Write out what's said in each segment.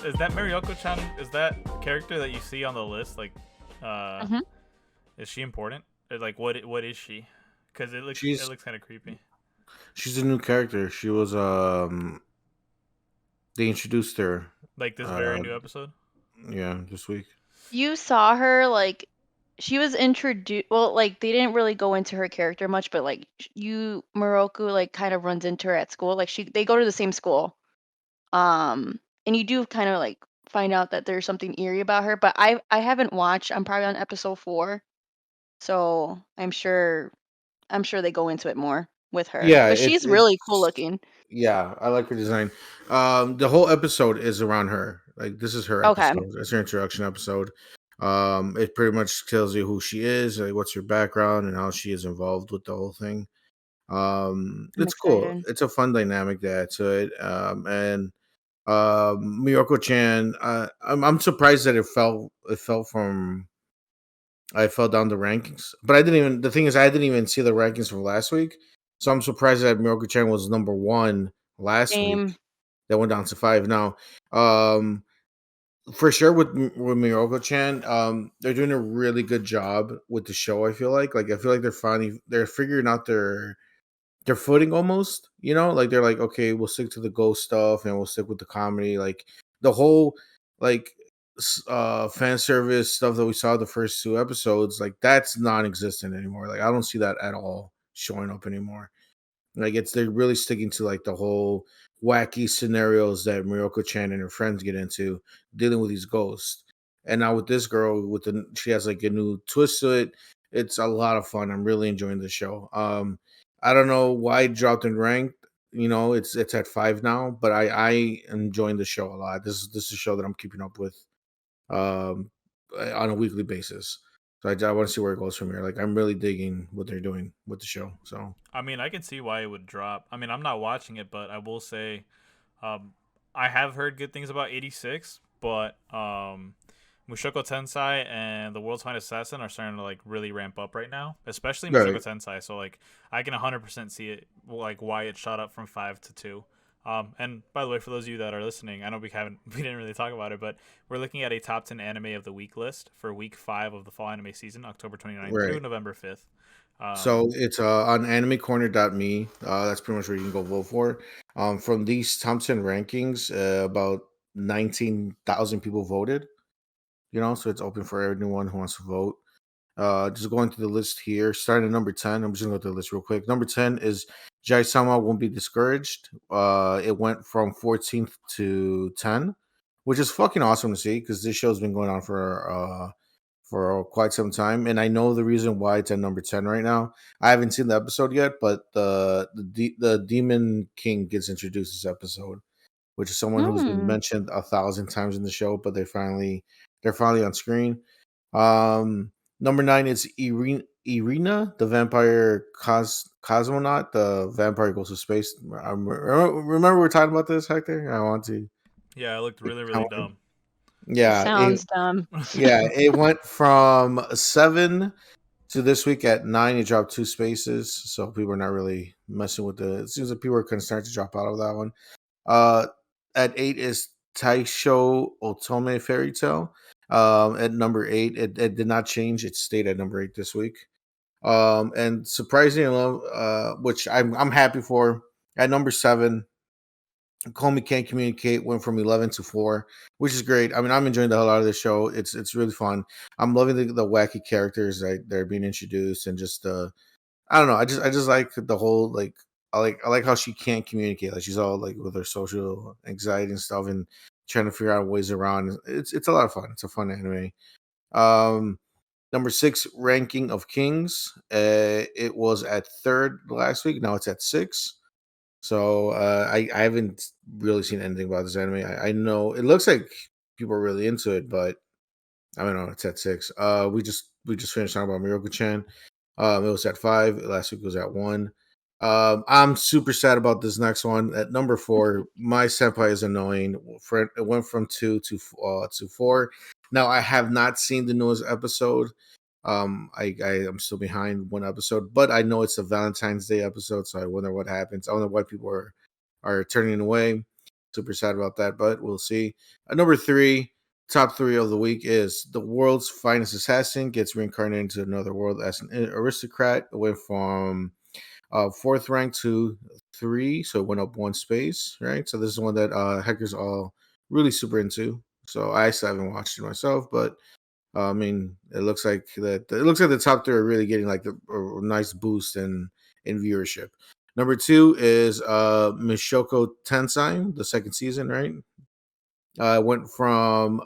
is that Marioko-chan? Is that character that you see on the list like, uh, Mhm. is she important? Or, like, what is she? Because it She's looks kind of creepy. she's a new character. She was they introduced her Like this very uh new episode. yeah, this week. You saw her like she was introduced. Well, like they didn't really go into her character much, but like Moroku like kind of runs into her at school. Like they go to the same school. And you do kind of like find out that there's something eerie about her. But I haven't watched. I'm probably on episode 4, so I'm sure they go into it more with her. Yeah, But it's she's really cool it's looking. yeah, I like her design. The whole episode is around her. Like this is her Okay, episode. It's her introduction episode. It pretty much tells you who she is, like what's her background, and how she is involved with the whole thing. I'm It's cool. excited. It's a fun dynamic to add to it. And Miyoko Chan, I'm surprised that it fell from I fell down the rankings, but I didn't even. The thing is, I didn't even see the rankings from last week, so I'm surprised that Miyoko Chan was number one last week. Same. That went down to 5 now. Um, for sure with Miyoko Chan, they're doing a really good job with the show. I feel like they're figuring out their footing almost. Like they're like, okay, we'll stick to the ghost stuff and we'll stick with the comedy. Like the whole like fan service stuff that we saw the first 2 episodes, like that's non-existent anymore. Like I don't see that at all showing up anymore. Like they're really sticking to like the whole wacky scenarios that Miyoko Chan and her friends get into dealing with these ghosts. And now with this girl, she has like a new twist to it. It's a lot of fun. I'm really enjoying the show. I don't know why it dropped in rank. It's at 5 now, but I am enjoying the show a lot. This is a show that I'm keeping up with um on a weekly basis. So I want to see where it goes from here. Like I'm really digging what they're doing with the show. So I mean, I can see why it would drop. I mean, I'm not watching it, but I will say, um, I have heard good things about 86, but Mushoku Tensei and The World's Finest Assassin are starting to like really ramp up right now, especially Mushoku right. Tensei. So like, I can 100% see it, like why it shot up from 5 to 2. And by the way, for those of you that are listening, I know we didn't really talk about it, but we're looking at a top 10 anime of the week list for week 5 of the fall anime season, October 29th through Right. November 5th. So it's on animecorner.me. That's pretty much where you can go vote for. From these Thompson rankings, about 19,000 people voted. So it's open for anyone who wants to vote. Just going through the list here, starting at number 10. I'm just gonna go through the list real quick. Number 10 is Jai Sama Won't Be Discouraged. It went from 14th to 10, which is fucking awesome to see because this show's been going on for quite some time, and I know the reason why it's at number 10 right now. I haven't seen the episode yet, but the Demon King gets introduced this episode, which is someone who's been Hmm. mentioned 1,000 times in the show, but they're finally on screen. Number 9 is Irina, the vampire cosmonaut, the vampire goes to space. Remember we were talking about this, Hector? I want to. Yeah, it looked Like, really, really dumb. It yeah, sounds dumb. it went from 7 to this week at 9. It dropped 2 spaces, so people are not really messing with it. It seems like people are going to start to drop out of that one. Uh, at 8 is Taisho Otome Fairy Tale. At number 8, it did not change. It stayed at number 8 this week. And surprisingly enough, which I'm happy for, at number 7, Comey Can't Communicate went from 11 to 4, which is great. I mean, I'm enjoying the hell out of this show. It's really fun. I'm loving the wacky characters that are being introduced, and just I don't know. I just like the whole like I like how she can't communicate. Like she's all like with her social anxiety and stuff, and trying to figure out ways around. It's a lot of fun. It's a fun anime. Um, Number 6 ranking of Kings. It was at third last week. Now it's at 6. So I haven't really seen anything about this anime. I know it looks like people are really into it, but I don't know. It's at 6. We just finished talking about Miracle Chan. It was at 5. Last week was at 1. I'm super sad about this next one. At number 4, my senpai is annoying. It went from 2 to 4. Now I have not seen the newest episode. I am still behind 1 episode, but I know it's a Valentine's Day episode, so I wonder what happens. I wonder why people are turning away. super sad about that, but we'll see. Number 3, top 3 of the week is the world's finest assassin gets reincarnated into another world as an aristocrat. It went from 4th rank to 3, so it went up 1 space, right? So this is one that Hector's all really super into. So I still haven't watched it myself, but I mean, it looks like the top 3 are really getting like a nice boost in viewership. Number 2 is Mishoko Tensei, the 2nd season, right? Went from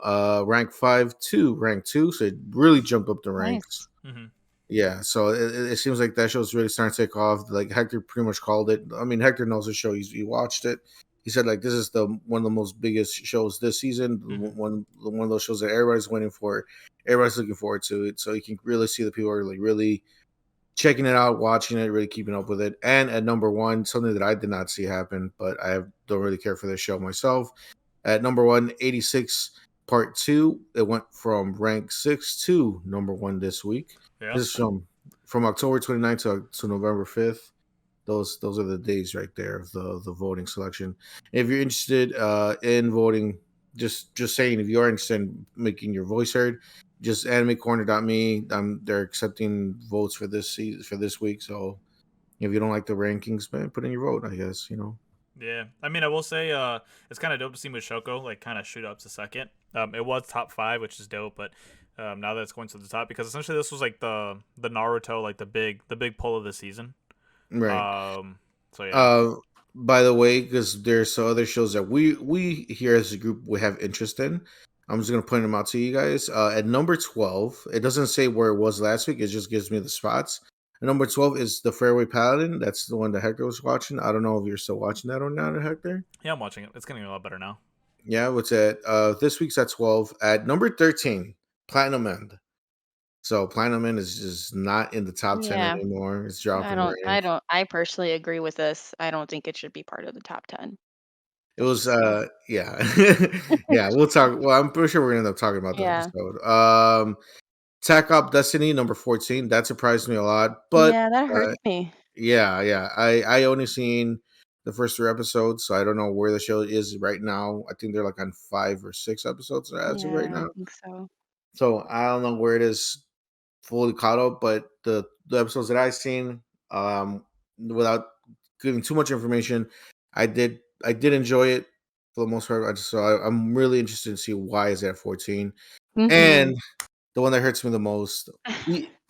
rank 5 to rank 2, so it really jumped up the ranks. Nice. Mm-hmm. Yeah, so it seems like that show's really starting to take off. Like Hector pretty much called it. I mean, Hector knows the show. He watched it. He said like this is one of the most biggest shows this season. Mhm. One of those shows that everybody's waiting for. Everybody's looking forward to it. So you can really see the people are like really checking it out, watching it, really keeping up with it. And at number 1, something that I did not see happen, but I don't really care for this show myself. At number 1, 86 Part 2. It went from rank 6 to number 1 this week. Yeah. This is from October 29th to November 5th. Those are the days right there of the voting selection. If you're interested in voting, just saying, if you are interested in making your voice heard, just animecorner.me. They're accepting votes for this season, for this week. So if you don't like the rankings, man, put in your vote. I guess Yeah, I mean, I will say, it's kind of dope to see Mushoku like kind of shoot up to 2nd. It was top 5, which is dope, but now that it's going to the top, because essentially this was like the Naruto, like the big pull of the season. Right. So yeah. By the way, because there's some other shows that we here as a group we have interest in. I'm just gonna point them out to you guys. At number 12, it doesn't say where it was last week. It just gives me the spots. At number 12 is the Fairway Paladin. That's the one that Hector was watching. I don't know if you're still watching that or not, Hector. Yeah, I'm watching it. It's getting a lot better now. Yeah, what's at this week's at 12. At number 13, Platinum End. So Platinum End is just not in the top 10 Yeah. anymore. It's dropping rank. I personally agree with this. I don't think it should be part of the top 10. It was So, yeah. Yeah, we'll talk. Well, I'm pretty sure we're gonna end up talking about the yeah. episode. Tac Op Destiny number 14. That surprised me a lot. But Yeah, that hurts me. yeah. I only seen the first 3 episodes, so I don't know where the show is right now. I think they're like on 5 or 6 episodes as of right Yeah, I now. think so. So I don't know where it is fully caught up, but the episodes that I've seen, without giving too much information, I did enjoy it for the most part. I'm really interested to see why is it at 14. Mhm. And the one that hurts me the most,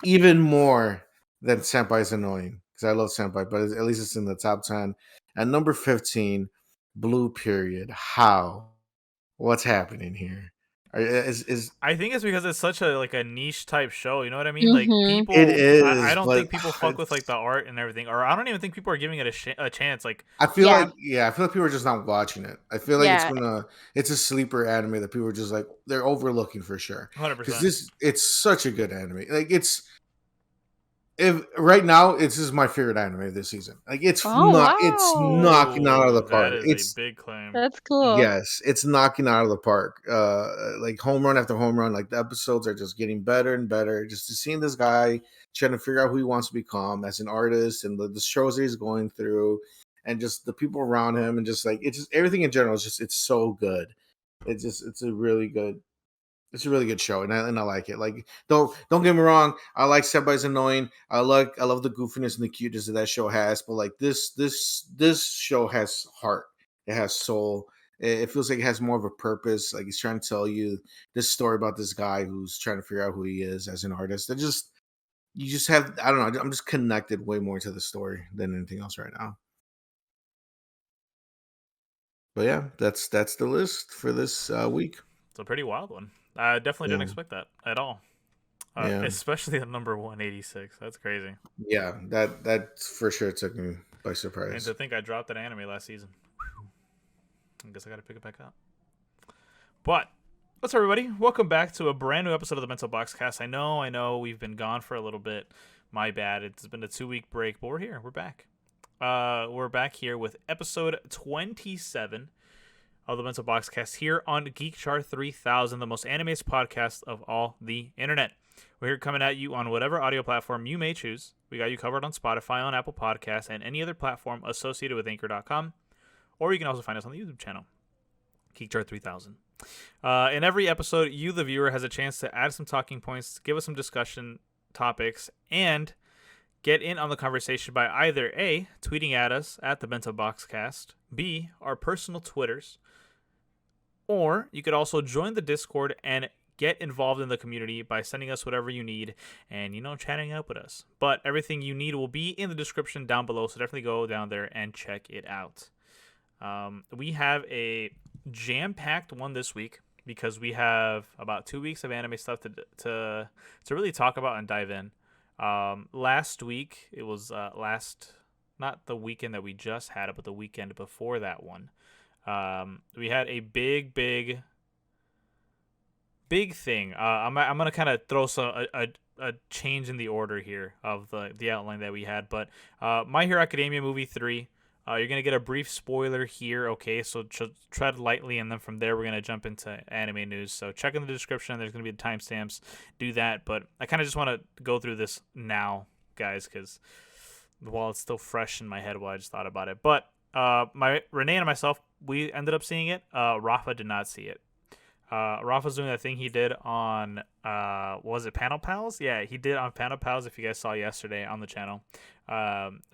even more than Senpai's annoying, because I love Senpai, but at least it's in the top 10. At number 15, Blue Period. How? What's happening here? Is I think it's because it's such a niche type show. You know what I mean? Like Mhm. it people, I is, don't but think people fuck with like the art and everything, or I don't even think people are giving it a chance. Like, I feel Yeah. like I feel like people are just not watching it. I feel like Yeah. it's a sleeper anime that people are just like they're overlooking for sure. 100%. Because it's such a good anime. Like if right now this is my favorite anime this season. Like it's knocking out of the Oh, that park. is a It's big claim. That's cool. Yes, it's knocking out of the park. Like home run after home run. Like the episodes are just getting better and better. Just to seeing this guy trying to figure out who he wants to become as an artist and the shows that he's going through, and just the people around him, and just like it's just everything in general. It's so good. It's a really good show, and I like it. Like don't get me wrong, I like Senpai's annoying. I love the goofiness and the cuteness that show has, but like this show has heart. It has soul. It feels like it has more of a purpose. Like he's trying to tell you this story about this guy who's trying to figure out who he is as an artist. You just have, I don't know. I'm just connected way more to the story than anything else right now. But yeah, that's the list for this week. It's a pretty wild one. I definitely didn't Yeah, expect that at all. yeah. Especially the number 186. That's crazy. Yeah, that for sure took me by And surprise. to think I dropped that anime last season. I guess I got to pick it back up. But what's up, everybody? Welcome back to a brand new episode of the Bento Boxcast. I know, we've been gone for a little bit. My bad. It's been a 2-week break, but we're here. We're back. We're back here with episode 27 of the Bento Boxcast here on Geek Chart 3000, the most animated podcast of all the internet. We're here coming at you on whatever audio platform you may choose. We got you covered on Spotify, on Apple Podcasts, and any other platform associated with Anchor.com. Or you can also find us on the YouTube channel. Geekchart 3000. In every episode, you, the viewer, has a chance to add some talking points, give us some discussion topics, and get in on the conversation by either A, tweeting at us at the Bento Boxcast, B, our personal Twitters, or you could also join the Discord and get involved in the community by sending us whatever you need and, chatting up with us. But everything you need will be in the description down below, so definitely go down there and check it out. We have a jam-packed one this week because we have about 2 weeks of anime stuff to really talk about and dive in. Last week, it was not the weekend that we just had, but the weekend before that one. We had a big thing. I'm gonna kind of throw a change in the order here of the outline that we had, but My Hero Academia movie 3. You're gonna get a brief spoiler here, okay? So tread lightly, and then from there we're gonna jump into anime news. So check in the description. There's gonna be the timestamps. Do that, but I kind of just want to go through this now, guys, because while it's still fresh in my head, I just thought about it. But Renee and myself, we ended up seeing it. Rafa did not see it. Rafa's doing that thing he did on was it Panel Pals? Yeah, he did on Panel Pals, if you guys saw yesterday on the channel,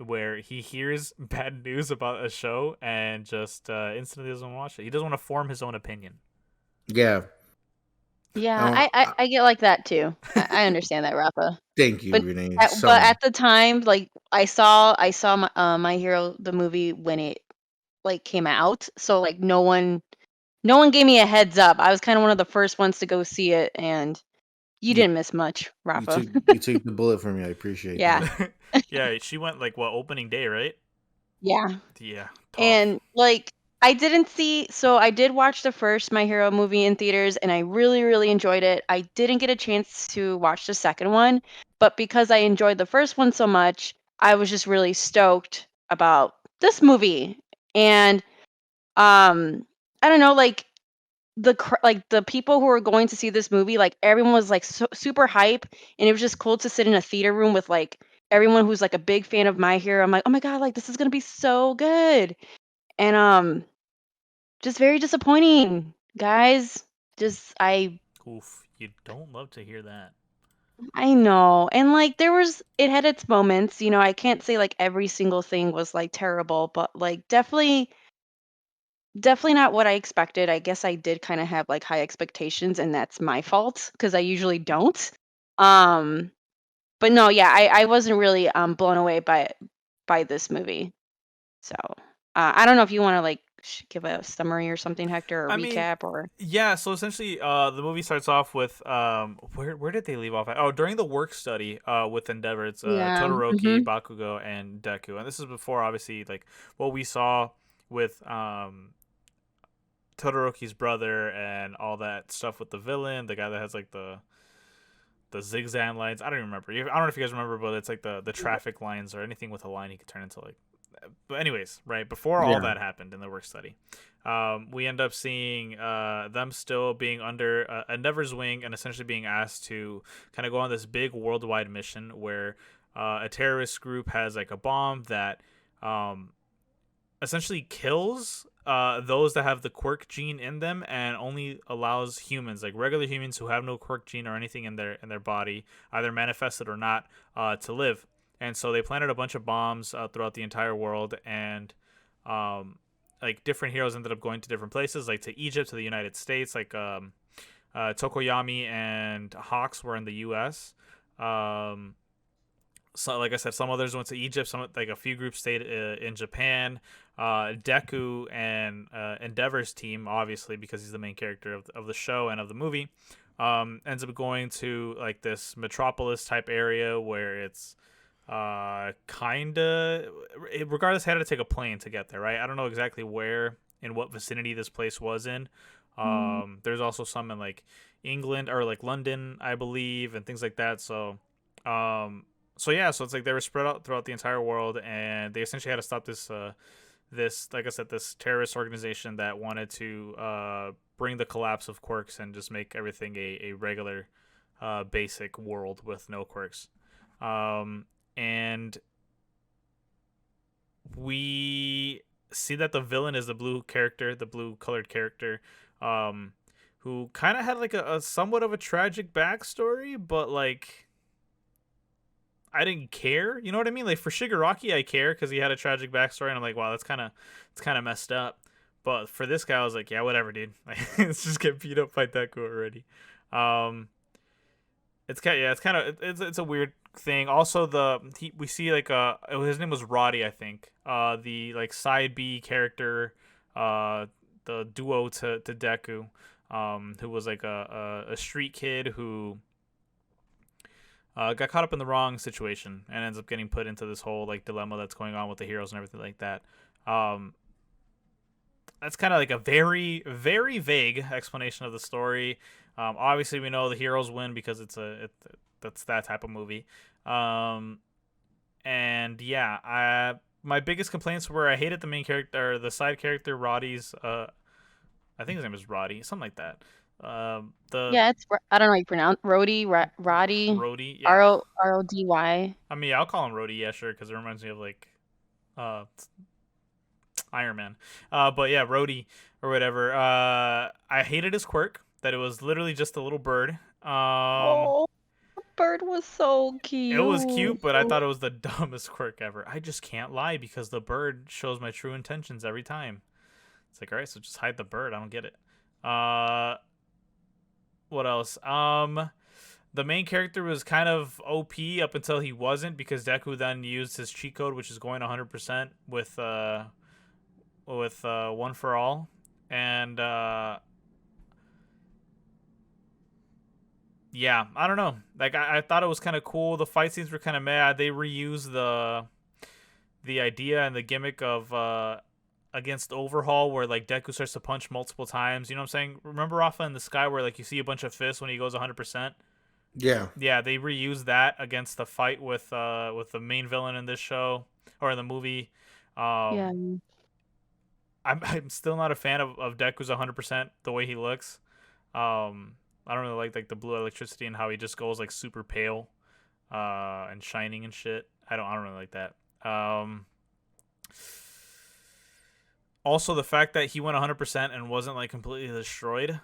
where he hears bad news about a show and just instantly doesn't watch it. He doesn't want to form his own opinion. Yeah. Yeah, I get like that too. I understand that, Rafa. Thank you, But Renee. but at the time, like I saw My Hero the movie when it like came out, so like no one gave me a heads up. I was kind of one of the first ones to go see it, and you didn't miss much, Rafa. You took the bullet from me. I appreciate Yeah. that. Yeah, she went like opening day, right? Yeah. Yeah. Tough. And like I did watch the first My Hero movie in theaters, and I really, really enjoyed it. I didn't get a chance to watch the second one, but because I enjoyed the first one so much, I was just really stoked about this movie. And I don't know, like the people who were going to see this movie, like everyone was like super hype, and it was just cool to sit in a theater room with like everyone who's like a big fan of My Hero. I'm like, oh my god, like this is gonna be so good. And just very disappointing, guys. Oof, you don't love to hear that. I know. And like it had its moments, I can't say like every single thing was like terrible, but like definitely not what I expected. I guess I did kind of have like high expectations, and that's my fault because I usually don't. Um but no, yeah, I wasn't really blown away by this movie. So, I don't know if you want to like give a summary or something, Hector, or recap or yeah. So essentially, the movie starts off with where did they leave off at? Oh, during the work study with Endeavor, it's yeah. Todoroki, Bakugo, and Deku, and this is before obviously like what we saw with Todoroki's brother and all that stuff with the villain, the guy that has like the zigzag lines. I don't even remember. I don't know if you guys remember, but it's like the traffic lines or anything with a line he could turn into like. But anyways, right before all that happened in the work study, we end up seeing them still being under Endeavor's wing and essentially being asked to kind of go on this big worldwide mission where a terrorist group has like a bomb that essentially kills those that have the quirk gene in them and only allows humans, like regular humans who have no quirk gene or anything in their body, either manifested or not, to live. And so they planted a bunch of bombs throughout the entire world, and like different heroes ended up going to different places, like to Egypt, to the United States. Like Tokoyami and Hawks were in the U.S. So, like I said, some others went to Egypt. Some like a few groups stayed in Japan. Deku and Endeavor's team, obviously because he's the main character of the show and of the movie, ends up going to like this metropolis type area where it's regardless, had to take a plane to get there, right? I don't know exactly where in what vicinity this place was in. There's also some in like England or like London, I believe, and things like that. So it's like they were spread out throughout the entire world, and they essentially had to stop this like I said, this terrorist organization that wanted to bring the collapse of quirks and just make everything a regular basic world with no quirks. And we see that the villain is the blue character, the blue colored character, who kind of had like a somewhat of a tragic backstory, but like I didn't care. You know what I mean? Like for Shigaraki, I care because he had a tragic backstory, and I'm like, wow, it's kind of messed up. But for this guy, I was like, yeah, whatever, dude. Like, let's just get beat up by Deku already. Um, it's a weird thing. Also, we see like his name was Roddy, I think. The like side B character, the duo to Deku, who was like a street kid who got caught up in the wrong situation and ends up getting put into this whole like dilemma that's going on with the heroes and everything like that. That's kind of like a very, very vague explanation of the story. Obviously, we know the heroes win because that's that type of movie. And yeah, my biggest complaints were I hated the main character, or the side character, Roddy's. I think his name is Roddy, something like that. Yeah, I don't know how you pronounce Roddy, Rody, yeah. Rody. I mean, I'll call him Rody, yeah, sure, because it reminds me of like, Iron Man. But yeah, Rhodey or whatever. I hated his quirk. That it was literally just a little bird. Oh, the bird was so cute. It was cute, but I thought it was the dumbest quirk ever. I just can't lie because the bird shows my true intentions every time. It's like, all right, so just hide the bird. I don't get it. What else? The main character was kind of OP up until he wasn't, because Deku then used his cheat code, which is going 100% with One for All, and yeah, I don't know. Like I thought it was kind of cool. The fight scenes were kind of mad. They reused the idea and the gimmick of against Overhaul, where like Deku starts to punch multiple times. You know what I'm saying? Remember Rafa in the sky where like you see a bunch of fists when he goes 100%? Yeah. Yeah, they reused that against the fight with the main villain in this show, or in the movie. Yeah. I'm still not a fan of Deku's 100% the way he looks. I don't really like the blue electricity and how he just goes like super pale and shining and shit. I don't really like that. Also, the fact that he went 100% and wasn't like completely destroyed.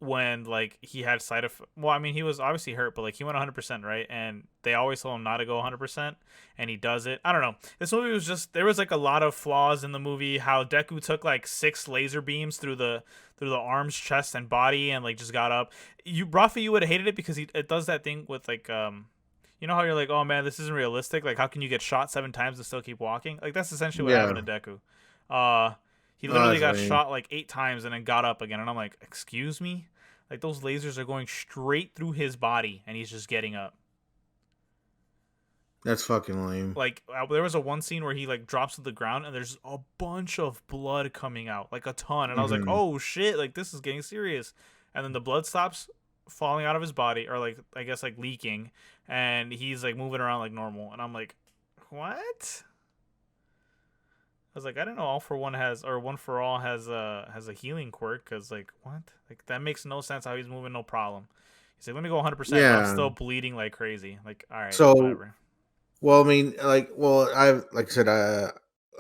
When like he had side effects. Well, I mean, he was obviously hurt, but like he went 100%, right? And they always told him not to go 100%, and he does it. I don't know. This movie was just, there was like a lot of flaws in the movie. How Deku took like 6 laser beams through the arms, chest, and body, and like just got up. Rafa, you would have hated it because it does that thing with like you know how you're like, oh man, this isn't realistic. Like, how can you get shot 7 times and still keep walking? Like, that's essentially what happened to Deku. He literally got shot like 8 times and then got up again. And I'm like, excuse me? Like, those lasers are going straight through his body and he's just getting up. That's fucking lame. Like, there was one scene where he like drops to the ground and there's a bunch of blood coming out, like a ton. And I was like, oh shit, like this is getting serious. And then the blood stops falling out of his body, or like, I guess like leaking. And he's like moving around like normal. And I'm like, what? I was like, I didn't know One for All has a healing quirk, because like, what? Like, that makes no sense how he's moving no problem. He's like, let me go 100%, but I'm still bleeding like crazy. Like, all right, so whatever. Well, I mean, like I said, I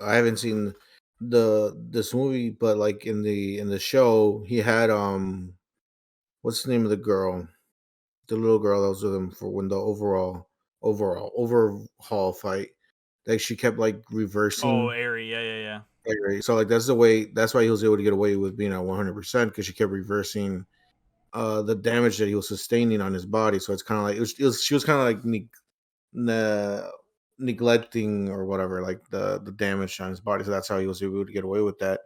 haven't seen this movie, but like in the show, he had what's the name of the girl? The little girl that was with him for when the overhaul fight. Like, she kept like reversing. Oh, Eri, yeah. Eri. So like that's why he was able to get away with being at 100%, because she kept reversing the damage that he was sustaining on his body. So it's kind of like she was kind of like neglecting or whatever, like the damage on his body. So that's how he was able to get away with that.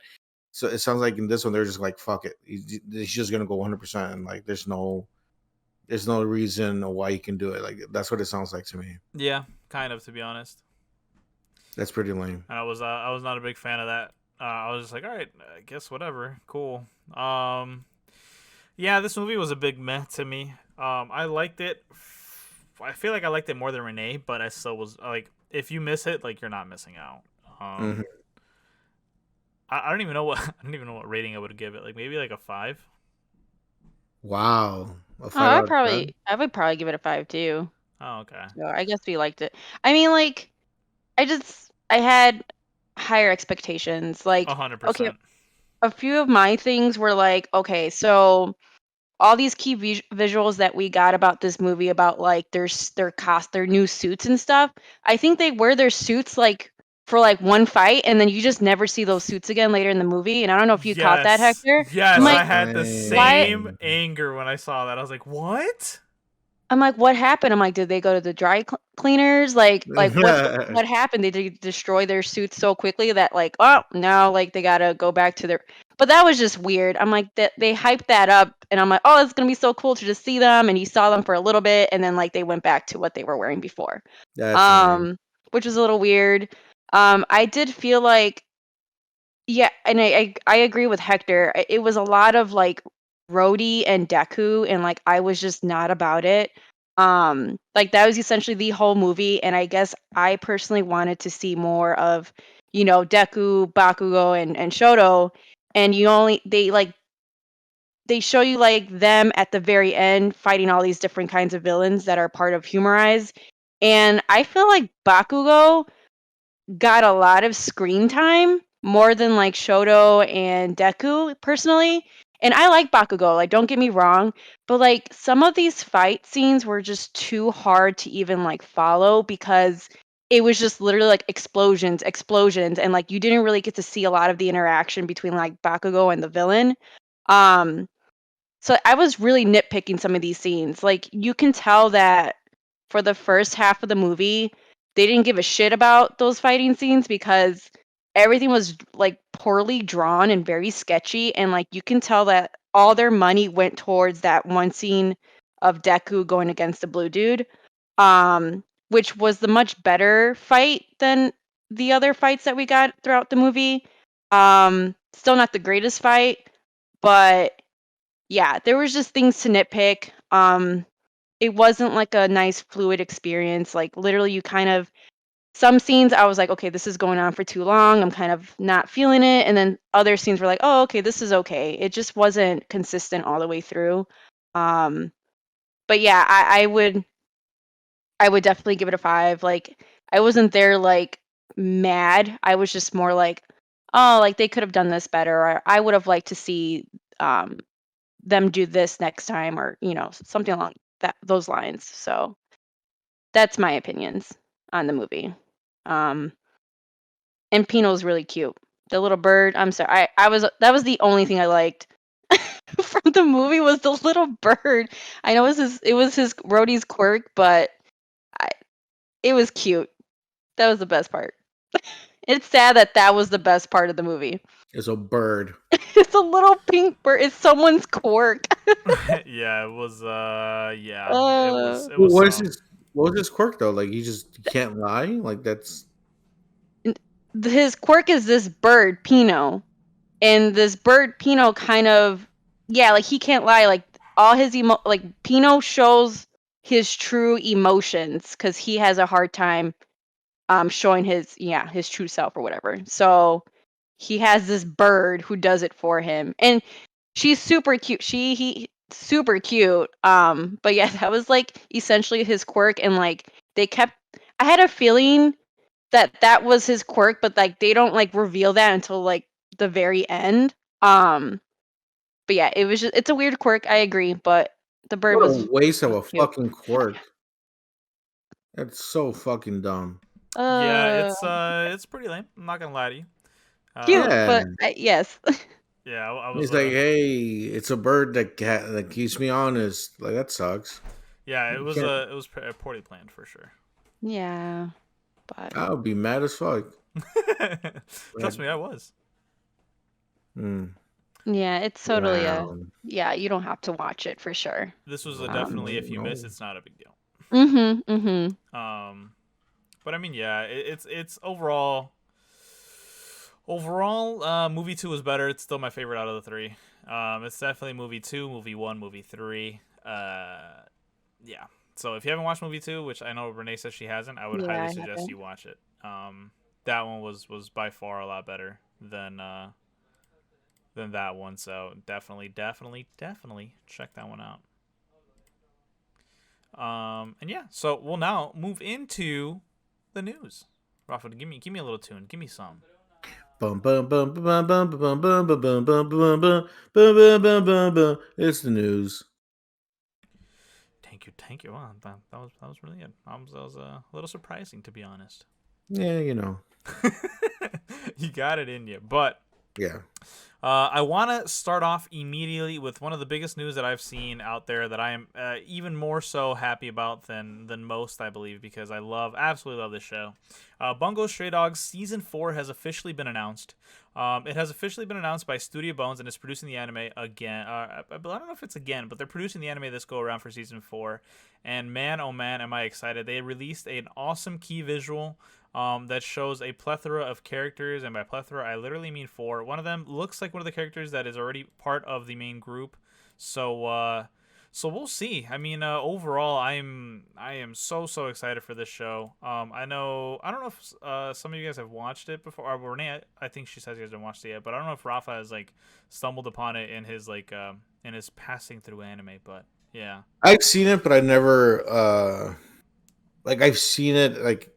So it sounds like in this one they're just like, fuck it, he's just gonna go 100%, and like there's no reason why he can do it. Like, that's what it sounds like to me. Yeah, kind of, to be honest. That's pretty lame. And I was not a big fan of that. I was just like, all right, I guess whatever, cool. Yeah, this movie was a big meh to me. I liked it. I feel like I liked it more than Renee, but I still was like, if you miss it, like, you're not missing out. I don't even know what rating I would give it. Like, maybe like a 5. Wow. I would probably give it a 5 too. Oh, okay. So I guess we liked it. I mean, like, I had higher expectations. Like, okay, 100%. a few of my things were like, okay, so all these key visuals that we got about this movie about like their new suits and stuff. I think they wear their suits like for like one fight and then you just never see those suits again later in the movie. And I don't know if you caught that, Yes. Hector. I'm Yes, like, I had the why? same anger when I saw that. I was like, what? I'm like, what happened? I'm like, did they go to the dry cleaners? Like what happened? They did destroy their suits so quickly that like, oh, now like they gotta go back to their. But that was just weird. I'm like, that they hyped that up, and I'm like, oh, it's gonna be so cool to just see them. And you saw them for a little bit, and then like they went back to what they were wearing before. That's weird. Which was a little weird. I did feel like, yeah, and I agree with Hector. It was a lot of like Rhodey and Deku, and like I was just not about it. Like that was essentially the whole movie, and I guess I personally wanted to see more of, Deku, Bakugo, and Shoto, and they show you like them at the very end fighting all these different kinds of villains that are part of Humorize, and I feel like Bakugo got a lot of screen time more than like Shoto and Deku personally. And I like Bakugo, like don't get me wrong, but like some of these fight scenes were just too hard to even like follow because it was just literally like explosions and like you didn't really get to see a lot of the interaction between like Bakugo and the villain. Um so I was really nitpicking some of these scenes. Like you can tell that for the first half of the movie, they didn't give a shit about those fighting scenes because everything was like poorly drawn and very sketchy, and like you can tell that all their money went towards that one scene of Deku going against the blue dude. Which was the much better fight than the other fights that we got throughout the movie. Still not the greatest fight, but yeah, there was just things to nitpick. It wasn't like a nice fluid experience. Like literally you kind of some scenes I was like, okay, this is going on for too long. I'm kind of not feeling it. And then other scenes were like, oh, okay, this is okay. It just wasn't consistent all the way through. Um, but yeah, I would definitely give it a 5. Like I wasn't there like mad. I was just more like, oh, like they could have done this better. Or I would have liked to see um them do this next time, or something along those lines. So that's my opinions on the movie. um and Pino's really cute, the little bird. I'm sorry, I was that was the only thing I liked from the movie was the little bird. I know it was his Rhodey's quirk, but I, it was cute. That was the best part. It's sad that that was the best part of the movie. It's a bird. It's a little pink bird. It's someone's quirk. Yeah, it was. Yeah, it was. uh, It Well, was some. what was his quirk though? Like he can't lie. Like that's his quirk is this bird, Pino. And this bird, Pino, kind of, yeah, like he can't lie. Like all his like Pino shows his true emotions because he has a hard time showing his true self or whatever. So he has this bird who does it for him, and she's super cute. He super cute. But yeah, that was like essentially his quirk, and like they kept. I had a feeling that that was his quirk, but like they don't like reveal that until like the very end. Um, but yeah, it's a weird quirk. I agree, but the bird what a was waste of was a cute. fucking quirk. That's so fucking dumb. Yeah, Uh, it's pretty lame. I'm not gonna lie to you. Cute, Yeah. but yes. Yeah, I was. He's like, hey, it's a bird that keeps me honest. Like that sucks. Yeah, it You was. can't. It was poorly planned for sure. Yeah, but I would be mad as fuck. Trust Mad. me, I was. Mm. yeah, it's totally Wow. yeah. You don't have to watch it for sure. This was a Um. definitely if you miss, No. it's not a big deal. Mhm. Mhm. Um, but I mean, yeah, it's overall. Overall, movie 2 was better. It's still my favorite out of the three. It's definitely movie 2, movie 1, movie 3. Yeah. So if you haven't watched movie 2, which I know Renee says she hasn't, I would Yeah, highly I suggest haven't. you watch it. That one was by far a lot better than that one. So definitely check that one out. And yeah, so we'll now move into the news. Rafa, give me a little tune. Give me some. Bum bum bum bum bum bum bum bum bum bum bum bum bum bum bum bum bum. It's the news. Thank you. Wow, that was really good. That was a little surprising, to be honest. Yeah, You got it in you, but yeah. I want to start off immediately with one of the biggest news that I've seen out there that I am even more so happy about than most, I believe, because I absolutely love this show. Bungo Stray Dogs Season 4 has officially been announced. It has officially been announced by Studio Bones and is producing the anime again. I don't know if it's again, but they're producing the anime this go around for Season 4. And man, oh man, am I excited. They released an awesome key visual that shows a plethora of characters, and by plethora I literally mean 4. One of them looks like one of the characters that is already part of the main group, so we'll see. I mean, overall, I am so excited for this show. I don't know if some of you guys have watched it before. Or Renee, I think she says you guys haven't watched it yet, but I don't know if Rafa has like stumbled upon it in his in his passing through anime. But yeah, I've seen it, but I never I've seen it like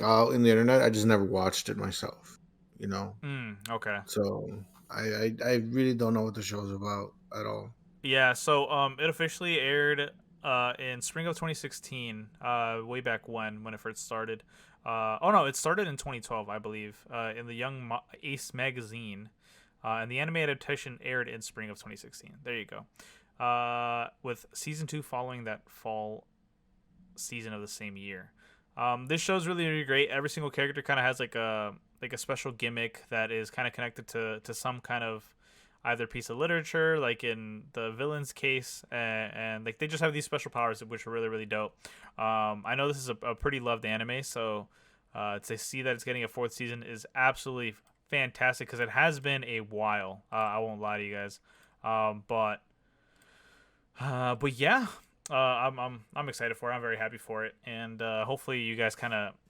all in the internet. I just never watched it myself. Okay. So I really don't know what the show's about at all. Yeah, so it officially aired in spring of 2016, way back when it first started. Oh no, it started in 2012, I believe, in the Young Ace magazine, and the anime adaptation aired in spring of 2016. There you go. With season 2 following that fall season of the same year. This show's really great. Every single character kind of has like a special gimmick that is kind of connected to some kind of either piece of literature, like in the villain's case, and like they just have these special powers which are really dope. I know this is a pretty loved anime, so to see that it's getting a 4th season is absolutely fantastic because it has been a while. I won't lie to you guys, but yeah, I'm excited for it. I'm very happy for it, and hopefully you guys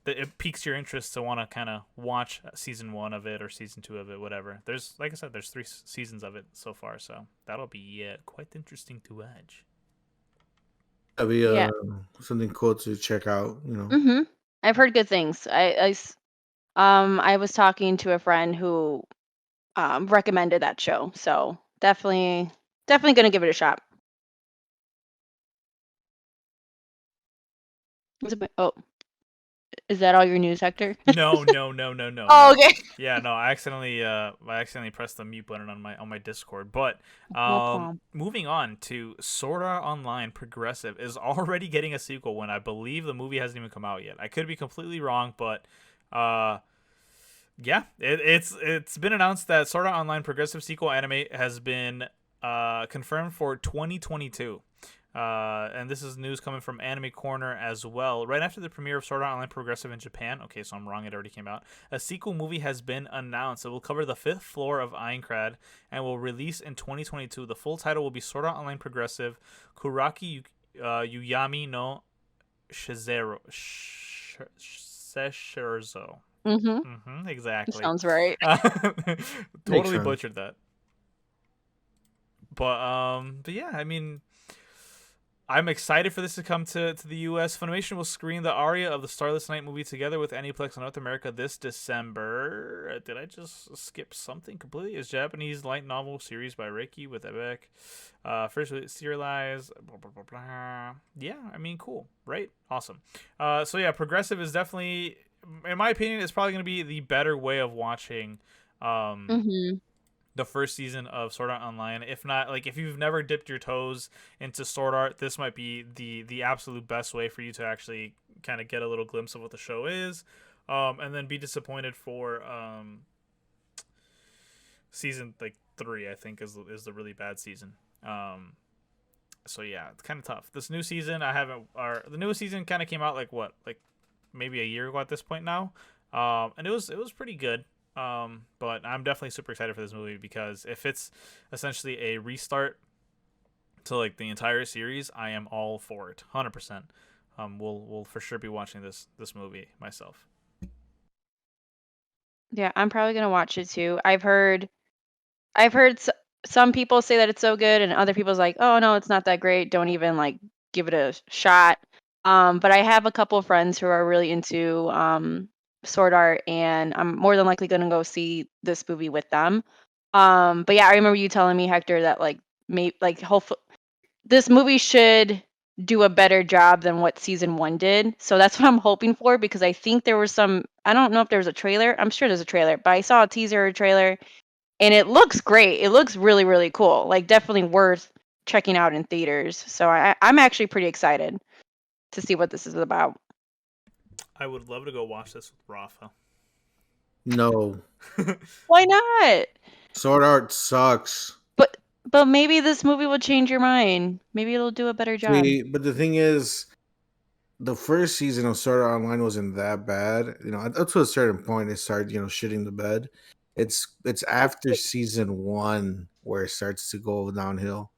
it piques your interest to want to kind of watch season 1 of it or season 2 of it, whatever. There's, like I said, there's 3 seasons of it so far, so that'll be quite interesting to watch. That'd be Yeah. something cool to check out. I've heard good things. I was talking to a friend who recommended that show, so definitely gonna give it a shot. Oh, is that all your news, Hector? No. Oh, okay. Yeah, no, I accidentally pressed the mute button on my Discord. But No problem. moving on to Sword Art Online Progressive is already getting a sequel when I believe the movie hasn't even come out yet. I could be completely wrong, but yeah, it's been announced that Sword Art Online Progressive sequel anime has been confirmed for 2022. And this is news coming from Anime Corner as well. Right after the premiere of Sword Art Online Progressive in Japan, okay, so I'm wrong, it already came out, a sequel movie has been announced. It will cover the 5th floor of Aincrad and will release in 2022. The full title will be Sword Art Online Progressive Kuraki Yuyami no Sesherzo. Exactly. Sounds right. Totally butchered that. But yeah, I mean, I'm excited for this to come to the U.S. Funimation will screen the aria of the Starless Night movie together with Aniplex in North America this December. Did I just skip something completely? It's Japanese light novel series by Reiki with Ebek. First serialized. Blah, blah, blah, blah. Yeah, I mean, cool, right? Awesome. So yeah, Progressive is definitely, in my opinion, is probably going to be the better way of watching the first season of Sword Art Online. If not, like, if you've never dipped your toes into Sword Art, this might be the absolute best way for you to actually kind of get a little glimpse of what the show is, and then be disappointed for season 3. I think is the really bad season. So yeah, it's kind of tough. This new season, the newest season kind of came out like maybe a year ago at this point now, and it was pretty good. But I'm definitely super excited for this movie because if it's essentially a restart to like the entire series, I am all for it, 100%. We'll for sure be watching this movie myself. Yeah, I'm probably gonna watch it too. I've heard some people say that it's so good, and other people's like, oh no, it's not that great. Don't even like give it a shot. But I have a couple of friends who are really into Sword Art, and I'm more than likely gonna go see this movie with them. But yeah, I remember you telling me, Hector, that hopefully this movie should do a better job than what season 1 did. So that's what I'm hoping for, because I think there was I don't know if there was a trailer. I'm sure there's a trailer, but I saw a teaser or trailer, and it looks great. It looks really, really cool. Like, definitely worth checking out in theaters. So I'm actually pretty excited to see what this is about. I would love to go watch this with Rafa. No. Why not? Sword Art sucks. But maybe this movie will change your mind. Maybe it'll do a better job. See, but the thing is, the first season of Sword Art Online wasn't that bad. You know, up to a certain point, it started, shitting the bed. It's after season 1 where it starts to go downhill,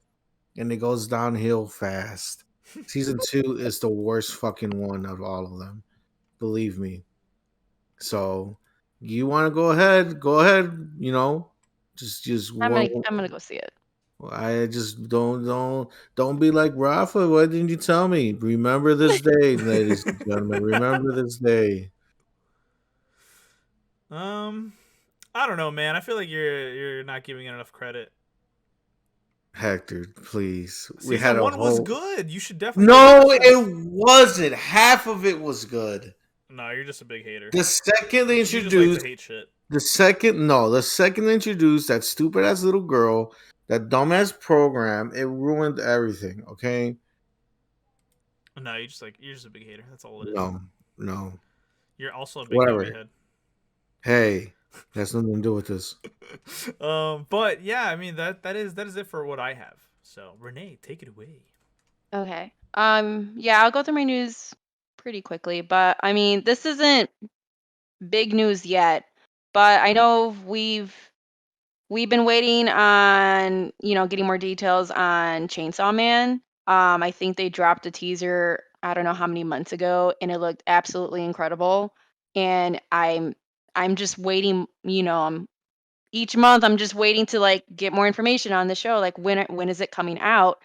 and it goes downhill fast. Season 2 is the worst fucking one of all of them. Believe me. So, you want to go ahead? Go ahead. Just I'm one. gonna go see it. I just don't be like Rafa. Why didn't you tell me? Remember this day, ladies and gentlemen. Remember this day. I don't know, man. I feel like you're not giving it enough credit. Hector, please. We had one was good. You should definitely. No, it wasn't. Half of it was good. No, you're just a big hater. The second they introduced, you just like to hate shit. The second they introduced that stupid ass little girl, that dumbass program, it ruined everything. Okay. No, you're just a big hater. That's all it is. No. You're also a big dummy head. Hey, that's nothing to do with this. But yeah, I mean that is it for what I have. So Renee, take it away. Okay. Yeah, I'll go through my news pretty quickly, but I mean, this isn't big news yet, but I know we've been waiting on, getting more details on Chainsaw Man. I think they dropped a teaser, I don't know how many months ago, and it looked absolutely incredible. And I'm just waiting, each month I'm just waiting to get more information on the show, like when is it coming out.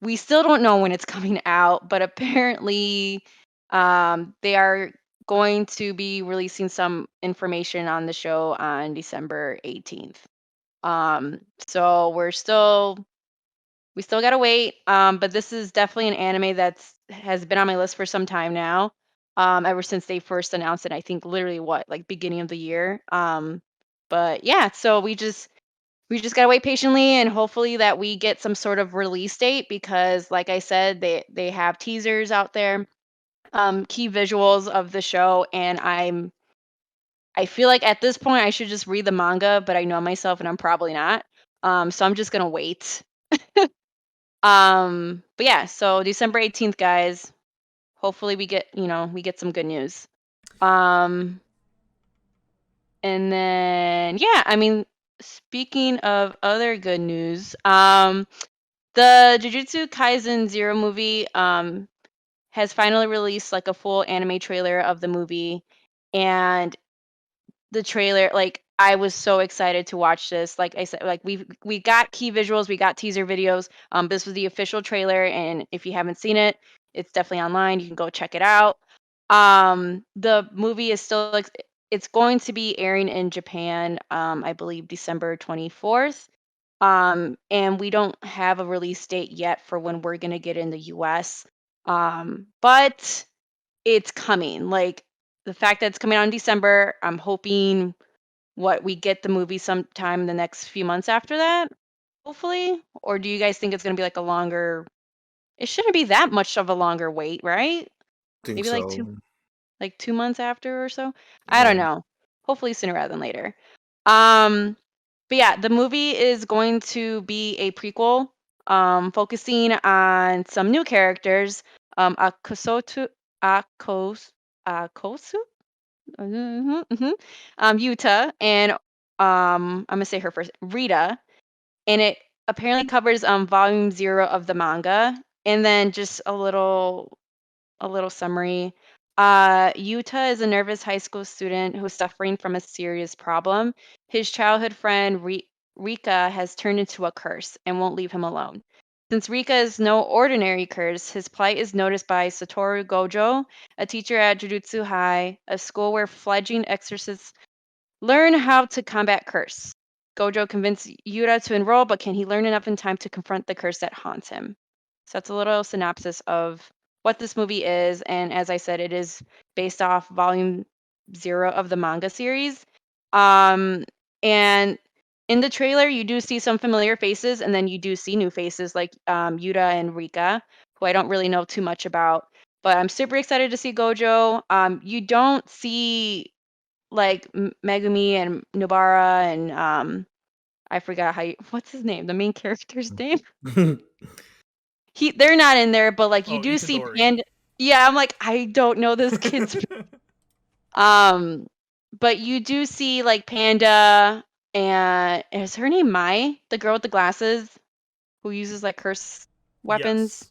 We still don't know when it's coming out, but apparently they are going to be releasing some information on the show on December 18th. So we still gotta wait. But this is definitely an anime has been on my list for some time now. Ever since they first announced it, I think literally beginning of the year. But yeah, so we just gotta wait patiently, and hopefully that we get some sort of release date, because like I said, they have teasers out there, key visuals of the show, and I feel like at this point I should just read the manga, but I know myself and I'm probably not. So I'm just gonna wait. But yeah, so December 18th, guys. Hopefully we get some good news. And then yeah, I mean, speaking of other good news, the Jujutsu Kaisen 0 movie has finally released a full anime trailer of the movie, and the trailer, I was so excited to watch this. Like I said, we got key visuals, we got teaser videos. This was the official trailer, and if you haven't seen it, it's definitely online. You can go check it out. The movie is still it's going to be airing in Japan, I believe December 24th. And we don't have a release date yet for when we're gonna get in the US. But it's coming. The fact that it's coming out in December, I'm hoping we get the movie sometime in the next few months after that, hopefully. Or do you guys think it's gonna be a longer? It shouldn't be that much of a longer wait, right? I think Maybe so. 2 months after or so. I don't know. Hopefully sooner rather than later. But yeah, the movie is going to be a prequel, focusing on some new characters. Akosu, Yuta, and I'm gonna say her first, Rita, and it apparently covers volume 0 of the manga, and then just a little summary. Yuta is a nervous high school student who's suffering from a serious problem. His childhood friend Rika has turned into a curse and won't leave him alone. Since Rika is no ordinary curse, his plight is noticed by Satoru Gojo, a teacher at Jujutsu High, a school where fledgling exorcists learn how to combat curse. Gojo convinced Yura to enroll, but can he learn enough in time to confront the curse that haunts him? So that's a little synopsis of what this movie is. And as I said, it is based off volume 0 of the manga series. And in the trailer, you do see some familiar faces, and then you do see new faces like Yura and Rika, who I don't really know too much about. But I'm super excited to see Gojo. You don't see like Megumi and Nobara and I forgot what's his name, the main character's name. They're not in there, but like you do see Itadori. Panda. Yeah, I'm like I don't know this kid's. But you do see like Panda and is her name Mai, the girl with the glasses who uses like curse weapons.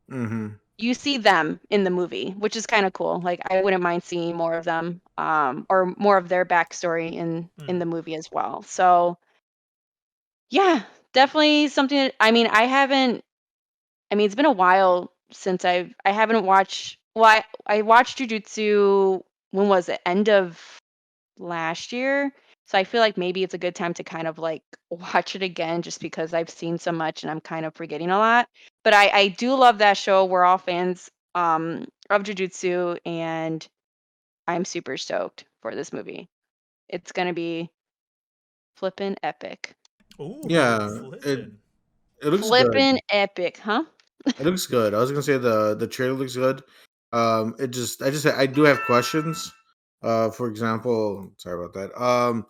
Yes. Mm-hmm. You see them in the movie, which is kind of cool. Like I wouldn't mind seeing more of them, or more of their backstory in the movie as well. So yeah, definitely something that, I mean, it's been a while since I haven't watched, well, I watched Jujutsu, when was it? End of last year. So I feel like maybe it's a good time to kind of like watch it again just because I've seen so much and I'm kind of forgetting a lot. But I do love that show. We're all fans of Jujutsu, and I'm super stoked for this movie. It's gonna be flippin' epic. Ooh, Yeah, flippin'. it looks good. Flippin' epic, huh? It looks good. I was gonna say the trailer looks good. I do have questions. For example, sorry about that.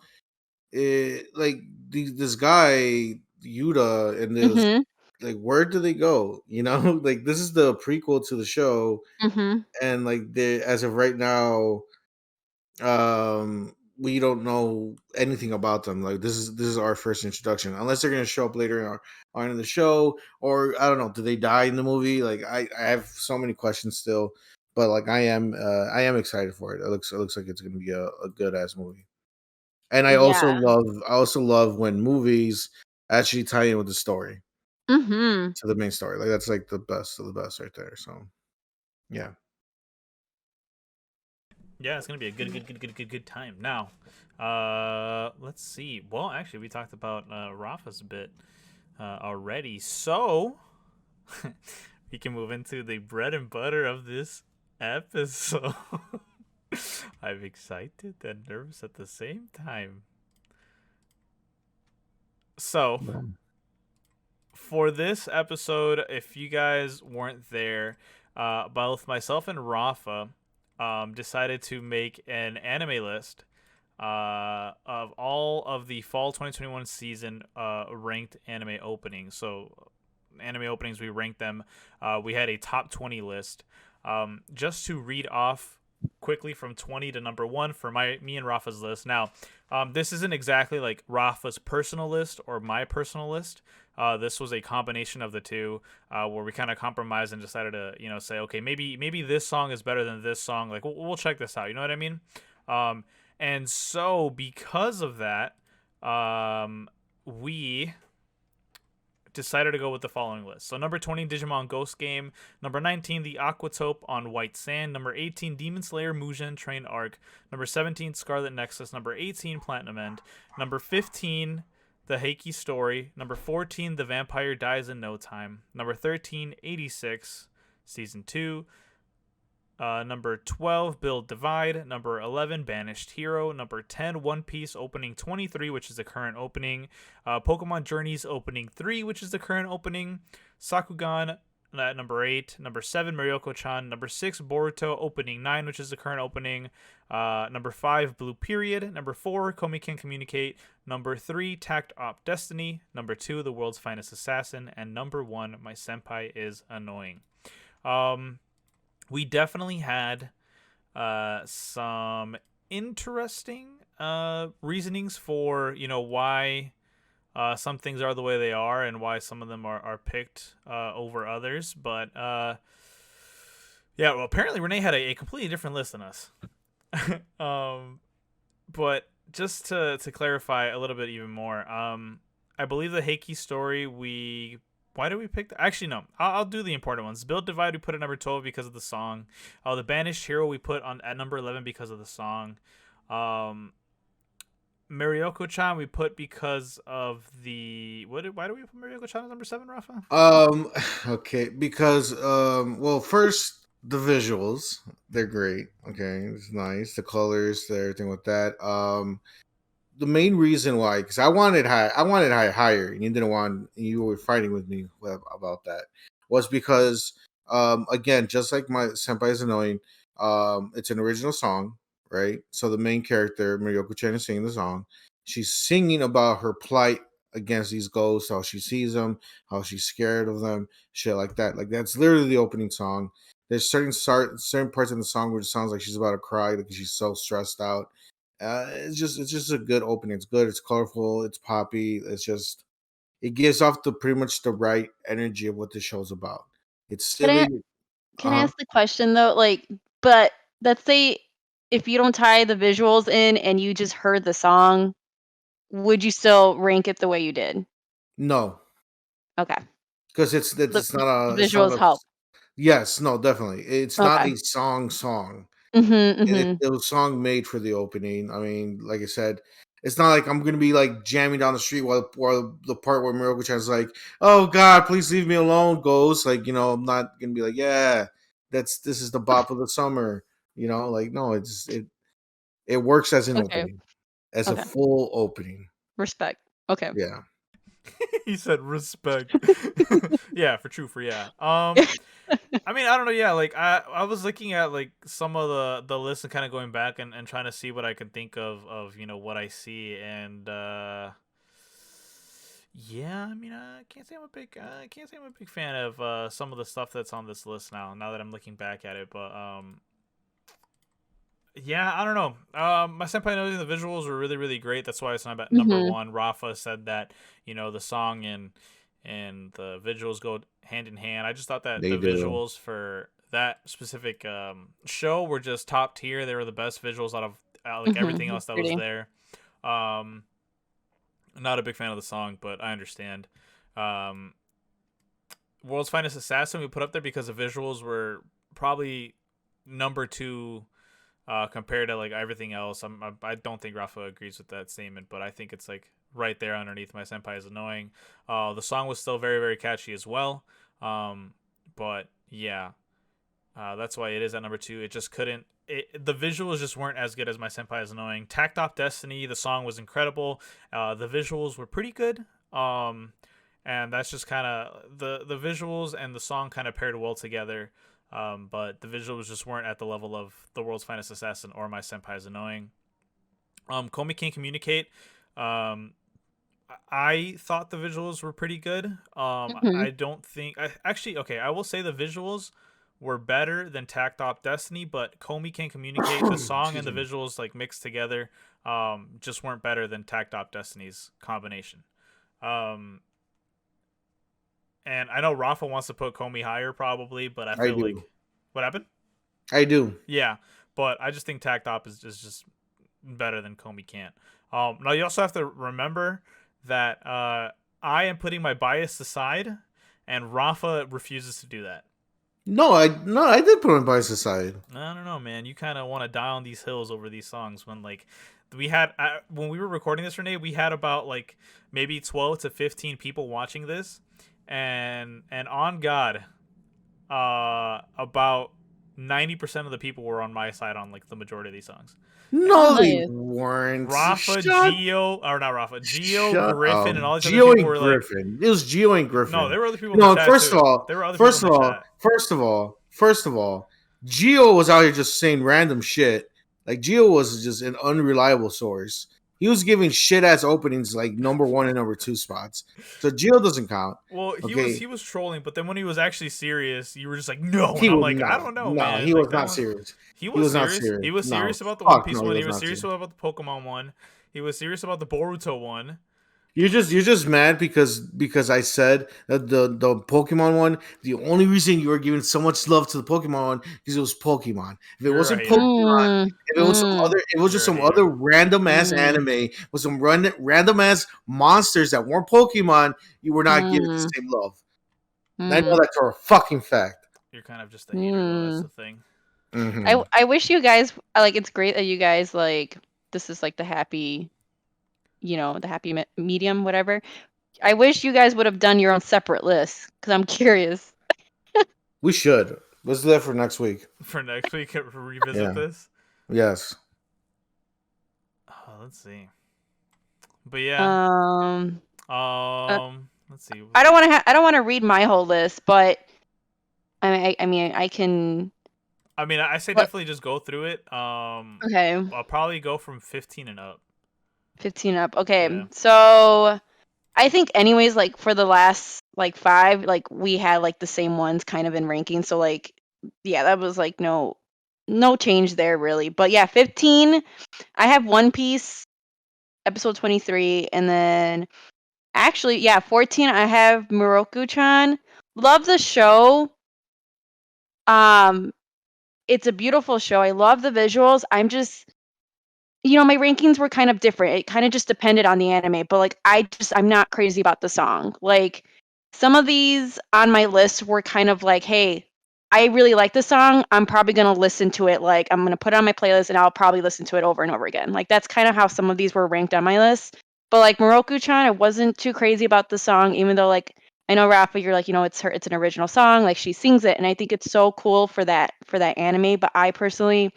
Like this guy Yuta and this, Mhm. like, where do they go? You know, like this is the prequel to the show, Mhm. and like they, as of right now, we don't know anything about them. Like this is our first introduction, unless they're gonna show up later on in the show, or I don't know, do they die in the movie? Like I have so many questions still, but like I am excited for it. It looks like it's gonna be a good ass movie. And Yeah. I also love when movies actually tie in with the story, Mhm. to the main story. Like that's like the best of the best right there. So yeah. Yeah, it's gonna be a good time. Now, let's see. Well, actually, we talked about Rafa's a bit already, so we can move into the bread and butter of this episode. I'm excited and nervous at the same time. So, for this episode, if you guys weren't there, both myself and Rafa decided to make an anime list of all of the fall 2021 season ranked anime openings. So, anime openings, we ranked them. We had a top 20 list. Just to read off quickly from 20 to number 1 for me and Rafa's list. Now, this isn't exactly like Rafa's personal list or my personal list. This was a combination of the two, where we kind of compromised and decided to, say, okay, maybe this song is better than this song. Like we'll check this out. You know what I mean? And so because of that, we decided to go with the following list. So number 20, Digimon Ghost Game. Number 19, The Aquatope on White Sand. Number 18, Demon Slayer Mugen Train Arc. Number 17, Scarlet Nexus. Number 18, Platinum End. Number 15, The Heiki Story. Number 14, The Vampire Dies in No Time. Number 13, 86, Season 2. Number 12, Build Divide. Number 11, Banished Hero. Number 10, One Piece Opening 23, which is the current opening. Pokemon Journeys Opening 3, which is the current opening. Sakugan at number 8. Number 7, Marioko-chan. Number 6, Boruto Opening 9, which is the current opening. Number 5, Blue Period. Number 4, Komi Can Communicate. Number 3, Tact Op Destiny. Number 2, The World's Finest Assassin. And number 1, My Senpai is Annoying. We definitely had some interesting reasonings for, why some things are the way they are and why some of them are picked over others. But yeah, well, apparently Renee had a completely different list than us. But just to clarify a little bit even more, I believe the Heiki Story we Why did we pick that? Actually, no. I'll do the important ones. Build Divide we put at number 12 because of the song. The Banished Hero we put on at number 11 because of the song. Marioko-chan we put because of the why do we put Marioko-chan at number 7, Rafa? Okay, because well, first the visuals, they're great. Okay, it's nice. The colors, everything with that. The main reason why, because I wanted higher, and you were fighting with me about that, was because again, just like my Senpai is Annoying, it's an original song, right? So the main character, Miyoko Chen, is singing the song. She's singing about her plight against these ghosts, how she sees them, how she's scared of them, shit like that. Like that's literally the opening song. There's certain parts in the song where it sounds like she's about to cry because she's so stressed out. It's just a good opening. It's good. It's colorful. It's poppy. It gives off the pretty much the right energy of what the show's about. It's Can I silly. can I ask the question though? Like, but let's say if you don't tie the visuals in and you just heard the song, would you still rank it the way you did? No, Okay. because it's The, it's not the a it's not visuals a help. yes, no, definitely it's not Okay. a song. It Mhm. it was a song made for the opening. I mean, like I said, it's not like I'm gonna be like jamming down the street while the part where Miracle Chan's like, "Oh God, please leave me alone," goes. Like, I'm not gonna be like, "Yeah, this is the bop of the summer." Like no, it works as an Okay. opening, as a Okay. full opening. Respect. Okay. Yeah, He said respect. Yeah, for yeah. I mean, I don't know. Yeah, like I was looking at like some of the list and kind of going back and trying to see what I could think of what I see, and yeah, I mean, I can't say I'm a big fan of some of the stuff that's on this list now. Now that I'm looking back at it, but yeah, I don't know. My senpai knows the visuals were really, really great. That's why it's not at number Mhm. one. Rafa said that the song and the visuals go hand in hand. I just thought that they the do. visuals for that specific show were just top tier. They were the best visuals out of like everything Mhm. else that was Pretty. there. Um, not a big fan of the song, but I understand. Um, World's Finest Assassin we put up there because the visuals were probably number two compared to like everything else. I don't think Rafa agrees with that statement, but I think it's like right there underneath my senpai is annoying. The song was still very very catchy as well, but yeah, that's why it is at number two. It just couldn't. The visuals just weren't as good as my senpai is annoying. Tacked Off Destiny, the song was incredible. The visuals were pretty good. And that's just kind of the visuals and the song kind of paired well together. But the visuals just weren't at the level of The World's Finest Assassin or My Senpai is Annoying. Komi Can't Communicate. I thought the visuals were pretty good. Mhm. I don't think. Actually, okay, I will say the visuals were better than Tacked Off Destiny, but Komi Can't Communicate, the song and Excuse the me. visuals like mixed together, just weren't better than Tacked Off Destiny's combination. Um, and I know Rafa wants to put Comey higher probably, but I I feel do. like what happened? I do. Yeah, but I just think Tact Op is just better than Comey can't. Now you also have to remember that I am putting my bias aside, and Rafa refuses to do that. No, I did put on bias aside. I don't know, man. You kind of want to die on these hills over these songs when like we had when we were recording this, Renee, we had about like maybe 12 to 15 people watching this, and on God, about 90% of the people were on my side on like the majority of these songs. Oh, No, they nice. weren't. Rafa, Shut Geo, or not Rafa, Geo, Shut Griffin, up. and all these other Geo people and were like, Griffin. It was Geo and no, Griffin. there were other people in the No, chat first of too. all, There were other people in first the of all, chat. first of all, Geo was out here just saying random shit. Like Geo was just an unreliable source. He was giving shit ass openings like number one and number two spots. So Geo doesn't count. Well, Okay. he was trolling, but then when he was actually serious, you were just like, no, and He I'm was like, I no, don't know, no, man. he Like was that not one, serious. he He was was not serious. serious. He was No. serious about the One Fuck Piece no, one. he He was was not serious serious. about the Pokemon one. He was serious about the Boruto one. You're just mad because I said that the Pokemon one, the only reason you were giving so much love to the Pokemon one because it was Pokemon. If it You're a wasn't hater. Pokemon, Mm. if it was some Mm. other, it was just You're a some other hater. random ass Mm. anime with some random ass monsters that weren't Pokemon, you were not giving the Mm. same love. I know that for a fucking fact. You're kind of just a hater, though. That's the thing. Mm-hmm. I wish you guys like. It's great that you guys like. This is like the happy, the happy medium, whatever. I wish you guys would have done your own separate lists because I'm curious. We should. Let's do that for next week. For next week, revisit this. Yes. Let's see. But yeah. Let's see. I don't want to read my whole list, but I mean I can. I mean, I say definitely just go through it. Okay. I'll probably go from 15 and up. 15 up. Okay. Yeah. So I think anyways, like for the last like 5, like we had like the same ones kind of in ranking. So like, yeah, that was like no change there really. But yeah, 15, I have One Piece, episode 23, and then actually, yeah, 14, I have Moroku-chan. Love the show. It's a beautiful show. I love the visuals. I'm just, my rankings were kind of different. It kind of just depended on the anime, but like I'm not crazy about the song. Like some of these on my list were kind of like, hey, I really like the song. I'm probably going to listen to it. Like I'm going to put it on my playlist and I'll probably listen to it over and over again. Like that's kind of how some of these were ranked on my list. But like Moroku-chan, I wasn't too crazy about the song, even though like I know Rafa, you're like, it's an original song, like she sings it, and I think it's so cool for that anime. But I personally,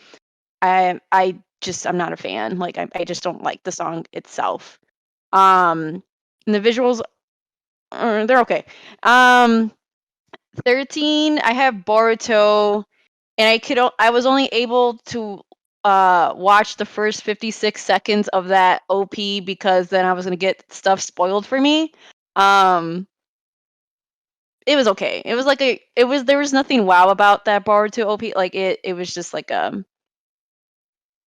I'm not a fan. Like I just don't like the song itself. And the visuals, they're okay. 13, I have Boruto, and I was only able to watch the first 56 seconds of that OP because then I was gonna get stuff spoiled for me. It was okay. It was like there was nothing wow about that Boruto OP. Like it was just like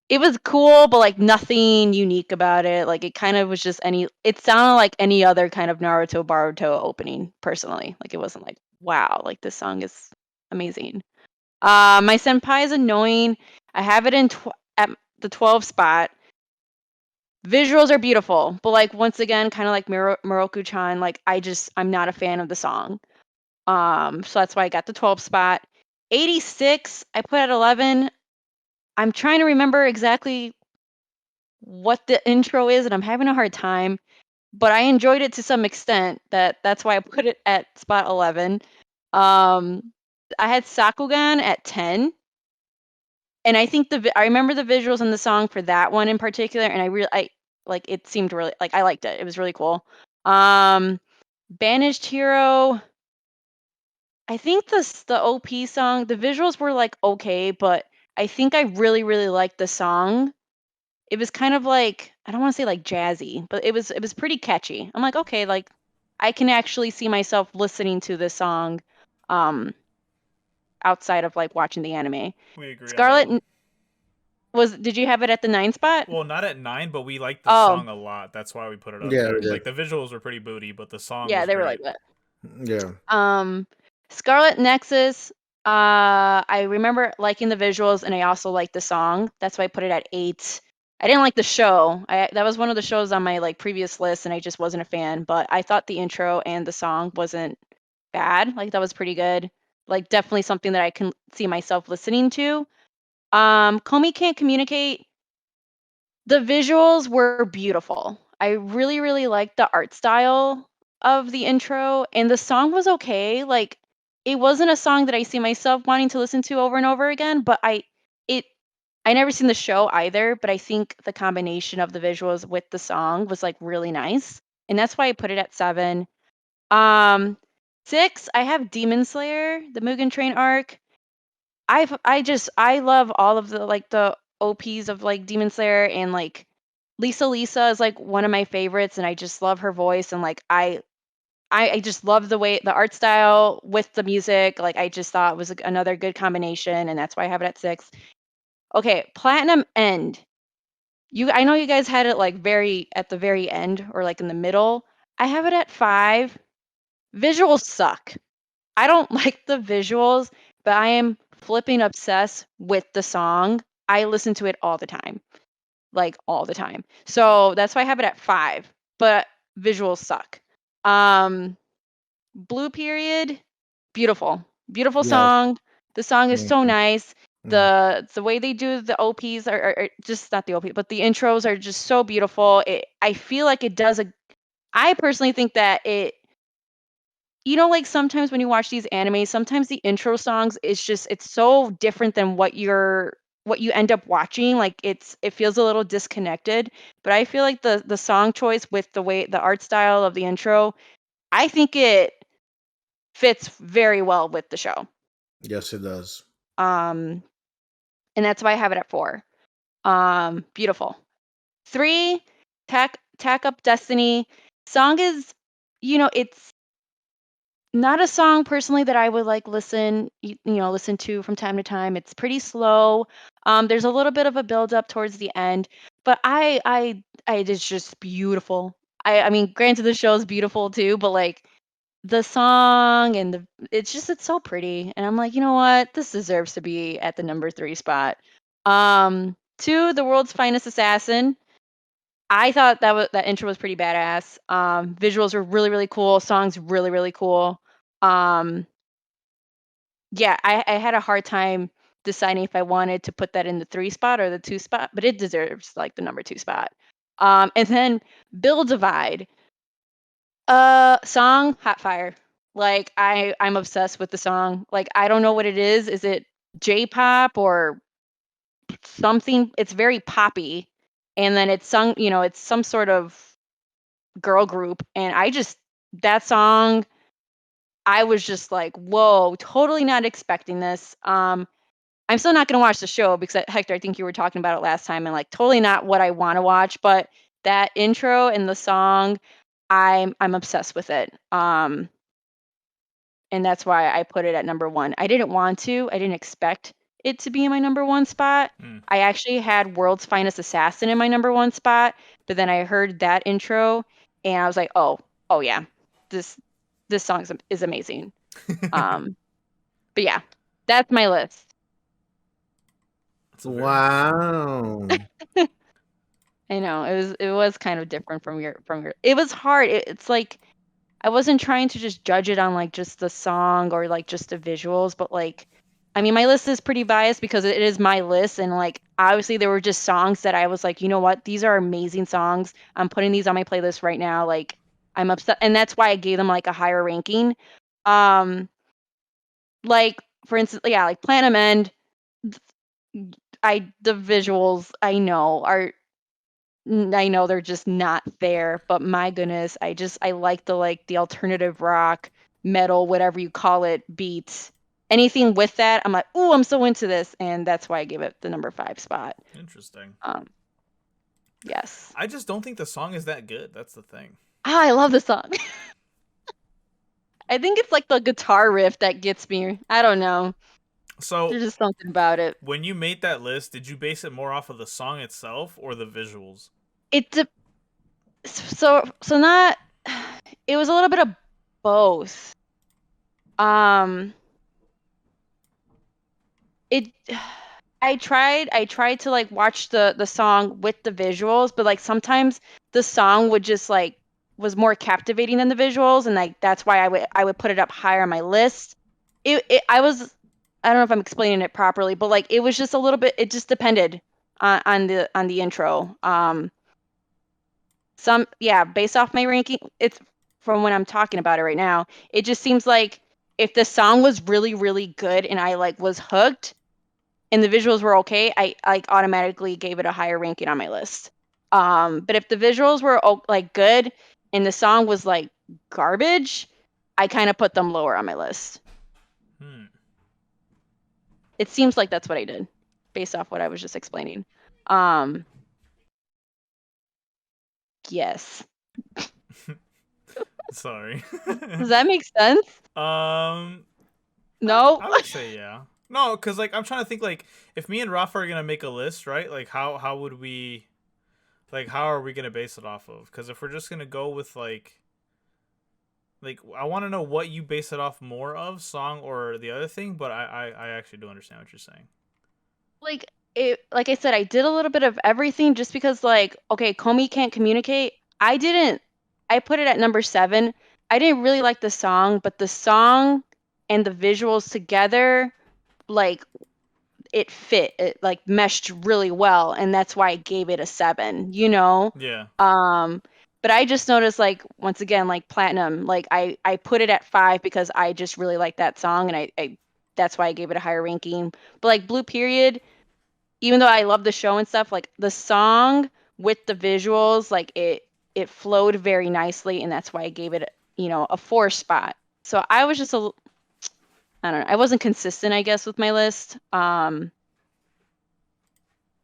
it was cool, but like nothing unique about it. Like it kind of was just it sounded like any other kind of Naruto Boruto opening, personally. Like it wasn't like, wow, like this song is amazing. My senpai is annoying. I have it at the 12 spot. Visuals are beautiful, but like once again, kind of like Moroku-chan, like I'm not a fan of the song. So that's why I got the 12 spot. 86, I put at 11. I'm trying to remember exactly what the intro is, and I'm having a hard time, but I enjoyed it to some extent. That's why I put it at spot 11. I had Sakugan at 10, and I think I remember the visuals in the song for that one in particular, and I like it seemed really like I liked it. It was really cool. Banished Hero. I think the OP song, the visuals were like okay, but I think I really really liked the song. It was kind of like, I don't want to say like jazzy, but it was pretty catchy. I'm like, okay, like I can actually see myself listening to this song outside of like watching the anime. We agree. Scarlet did you have it at the 9 spot? Well, not at 9, but we liked the song a lot. That's why we put it up there. Yeah. Like the visuals were pretty booty, but the song Yeah, was they great. were like that. Yeah. Scarlet Nexus, I remember liking the visuals and I also liked the song. That's why I put it at 8. I didn't like the show. That was one of the shows on my like previous list and I just wasn't a fan, but I thought the intro and the song wasn't bad. Like that was pretty good. Like definitely something that I can see myself listening to. Comin Can't Communicate. The visuals were beautiful. I really really liked the art style of the intro, and the song was okay. Like it wasn't a song that I see myself wanting to listen to over and over again, but I never seen the show either, but I think the combination of the visuals with the song was like really nice. And that's why I put it at 7. 6, I have Demon Slayer, the Mugen Train arc. I love all of the like the OPs of like Demon Slayer, and like Lisa is like one of my favorites, and I just love her voice, and like I just love the way the art style with the music. Like I just thought it was another good combination, and that's why I have it at 6. Okay, Platinum End. I know you guys had it like at the very end or like in the middle. I have it at 5. Visuals suck. I don't like the visuals, but I am flipping obsessed with the song. I listen to it all the time. Like all the time. So that's why I have it at 5. But visuals suck. Blue Period. beautiful Yes. song. The song is so Mhm. nice. Mm. The way they do the OPs are just not the OP, but the intros are just so beautiful. I feel like it does I personally think that like sometimes when you watch these animes, sometimes the intro songs it's so different than what you end up watching. Like it feels a little disconnected. But I feel like the song choice with the way the art style of the intro, I think it fits very well with the show. Yes, it does. And that's why I have it at 4. Beautiful. 3, Tack Up Destiny. Song is, it's not a song personally that I would like listen to from time to time. It's pretty slow. There's a little bit of a build up towards the end, but it's just beautiful. I mean, granted the show is beautiful too, but like the song and it's so pretty. And I'm like, you know what? This deserves to be at the number 3 spot. 2, The World's Finest Assassin. I thought that intro was pretty badass. Visuals were really, really cool. Songs really, really cool. Um, yeah, I had a hard time deciding if I wanted to put that in the 3 spot or the 2 spot, but it deserves like the number 2 spot. And then Bill Divide. Song Hot Fire. Like I'm obsessed with the song. Like I don't know what it is. Is it J-pop or something? It's very poppy. And then it's sung, it's some sort of girl group, and that song, I was just like, whoa, totally not expecting this. I'm still not gonna watch the show because Hector, I think you were talking about it last time, and like totally not what I want to watch, but that intro and the song, I'm obsessed with it. And that's why I put it at number 1. I didn't expect it to be in my number 1 spot. I actually had World's Finest Assassin in my number 1 spot, but then I heard that intro and I was like, oh yeah, this song is amazing. But yeah, that's my list. Wow. I know it was kind of different from your It was hard. It's like I wasn't trying to just judge it on like just the song or like just the visuals, but like I mean my list is pretty biased because it is my list, and like obviously there were just songs that I was like, you know what, these are amazing songs. I'm putting these on my playlist right now. Like I'm upset, and that's why I gave them like a higher ranking. Um like for instance, yeah, like Platinum End, the visuals I know they're just not there, but my goodness, I like the alternative rock, metal, whatever you call it, beats. Anything with that, I'm like, "Ooh, I'm so into this," and that's why I gave it the number 5 spot. Interesting. Yes. I just don't think the song is that good. That's the thing. I love the song. I think it's like the guitar riff that gets me. I don't know. So There's just something about it. when you made that list, did you base it more off of the song itself or the visuals? So not. It was a little bit of both. It. I tried to like watch the song with the visuals, but like sometimes the song would just like was more captivating than the visuals, and like that's why I would put it up higher on my list. I don't know if I'm explaining it properly, but like it was just a little bit. It just depended on the intro. Based off my ranking, it's from when I'm talking about it right now. It just seems like if the song was really really good and I like was hooked and the visuals were okay, I like automatically gave it a higher ranking on my list. But if the visuals were like good and the song was like garbage, I kind of put them lower on my list. It seems like that's what I did based off what I was just explaining. Yes. Sorry. Does that make sense? No. I would say yeah. No, because like I'm trying to think like if me and Rafa are gonna make a list, right? Like how would we, like how are we gonna base it off of? Because if we're just gonna go with like I want to know what you base it off more of, song or the other thing. But I actually do understand what you're saying. Like I said, I did a little bit of everything just because like, okay, Comey can't communicate. I put it at number 7. I didn't really like the song, but the song and the visuals together, like it fit, it like meshed really well, and that's why I gave it a 7, you know? Yeah. But I just noticed, like, once again, like Platinum, like I put it at 5 because I just really like that song, and I that's why I gave it a higher ranking. But like Blue Period, even though I love the show and stuff, like the song with the visuals, like it flowed very nicely, and that's why I gave it, a 4 spot. So I was just I don't know, I wasn't consistent, I guess, with my list.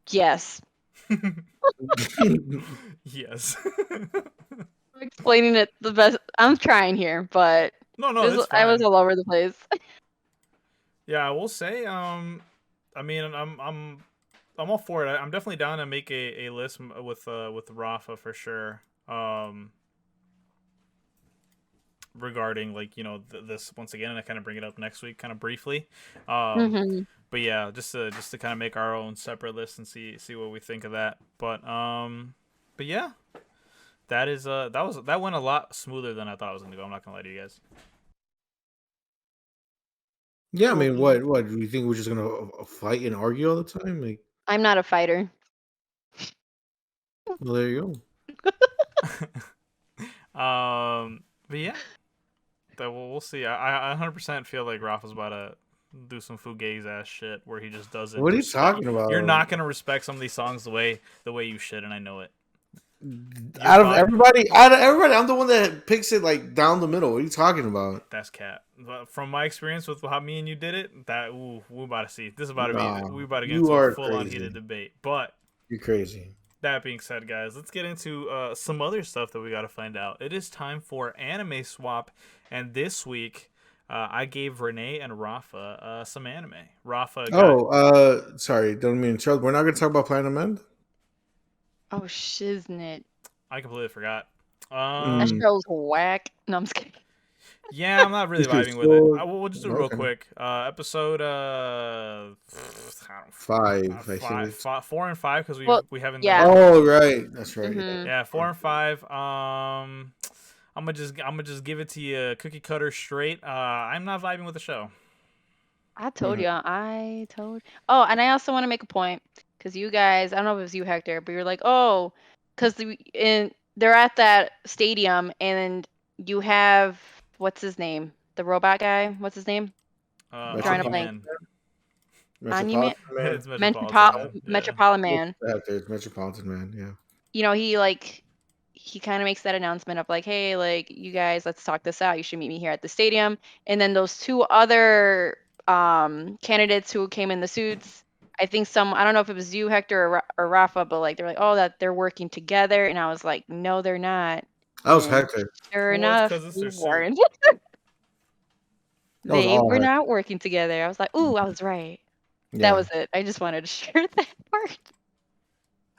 Yes. Yes. I'm explaining it the best. I'm trying here, but No, it's I was fine. all over the place. Yeah, I will say. I mean, I'm all for it. I'm definitely down to make a list with Rafa for sure. Regarding like this once again, and I kind of bring it up next week, kind of briefly. Mm-hmm. But yeah, just to kind of make our own separate list and see what we think of that. But yeah, that went a lot smoother than I thought it was gonna go. I'm not gonna lie to you guys. Yeah, I mean, what do you think we're just gonna fight and argue all the time? Like, I'm not a fighter. well, there you But yeah, that we'll see. I 100% feel like Rafa's about to do some fugazi ass shit where he just doesn't. What are you talking about? You're not gonna respect some of these songs the way you should, and I know it. Out of everybody, I'm the one that picks it like down the middle. What are you talking about? That's cat. But from my experience with how me and you did it, we're about to see. This is about to be. We're about to get into a full-on heated debate. But you're crazy. That being said, guys, let's get into some other stuff that we got to find out. It is time for anime swap, and this week I gave Renee and Rafa some anime. Rafa. Sorry, don't mean to interrupt. We're not going to talk about Platinum End. Oh shiznit! I completely forgot. That show's whack. No, I'm just kidding. Yeah, I'm not really vibing with it. We'll just do it real quick. Episode 4 and 5 because we haven't. Yeah. Oh right, that's right. Mm-hmm. Yeah, 4 and 5. I'm gonna just give it to you, cookie cutter straight. I'm not vibing with the show. I told you. Oh, and I also want to make a point because you guys, I don't know if it was you, Hector, but you're like, oh, because they're at that stadium and you have what's his name, the robot guy. What's his name? Drawing a blank. Metropolitan Man. There's Metropolitan Man. Yeah. He kind of makes that announcement of like, hey, like you guys, let's talk this out. You should meet me here at the stadium. And then those two other candidates who came in the suits, I think I don't know if it was you, Hector, or Rafa, but like they're like, oh, that they're working together, and I was like, no, they're not. That was Hector. Sure enough, they weren't. They were not working together. I was like, ooh, I was right. Yeah. That was it. I just wanted to share that part.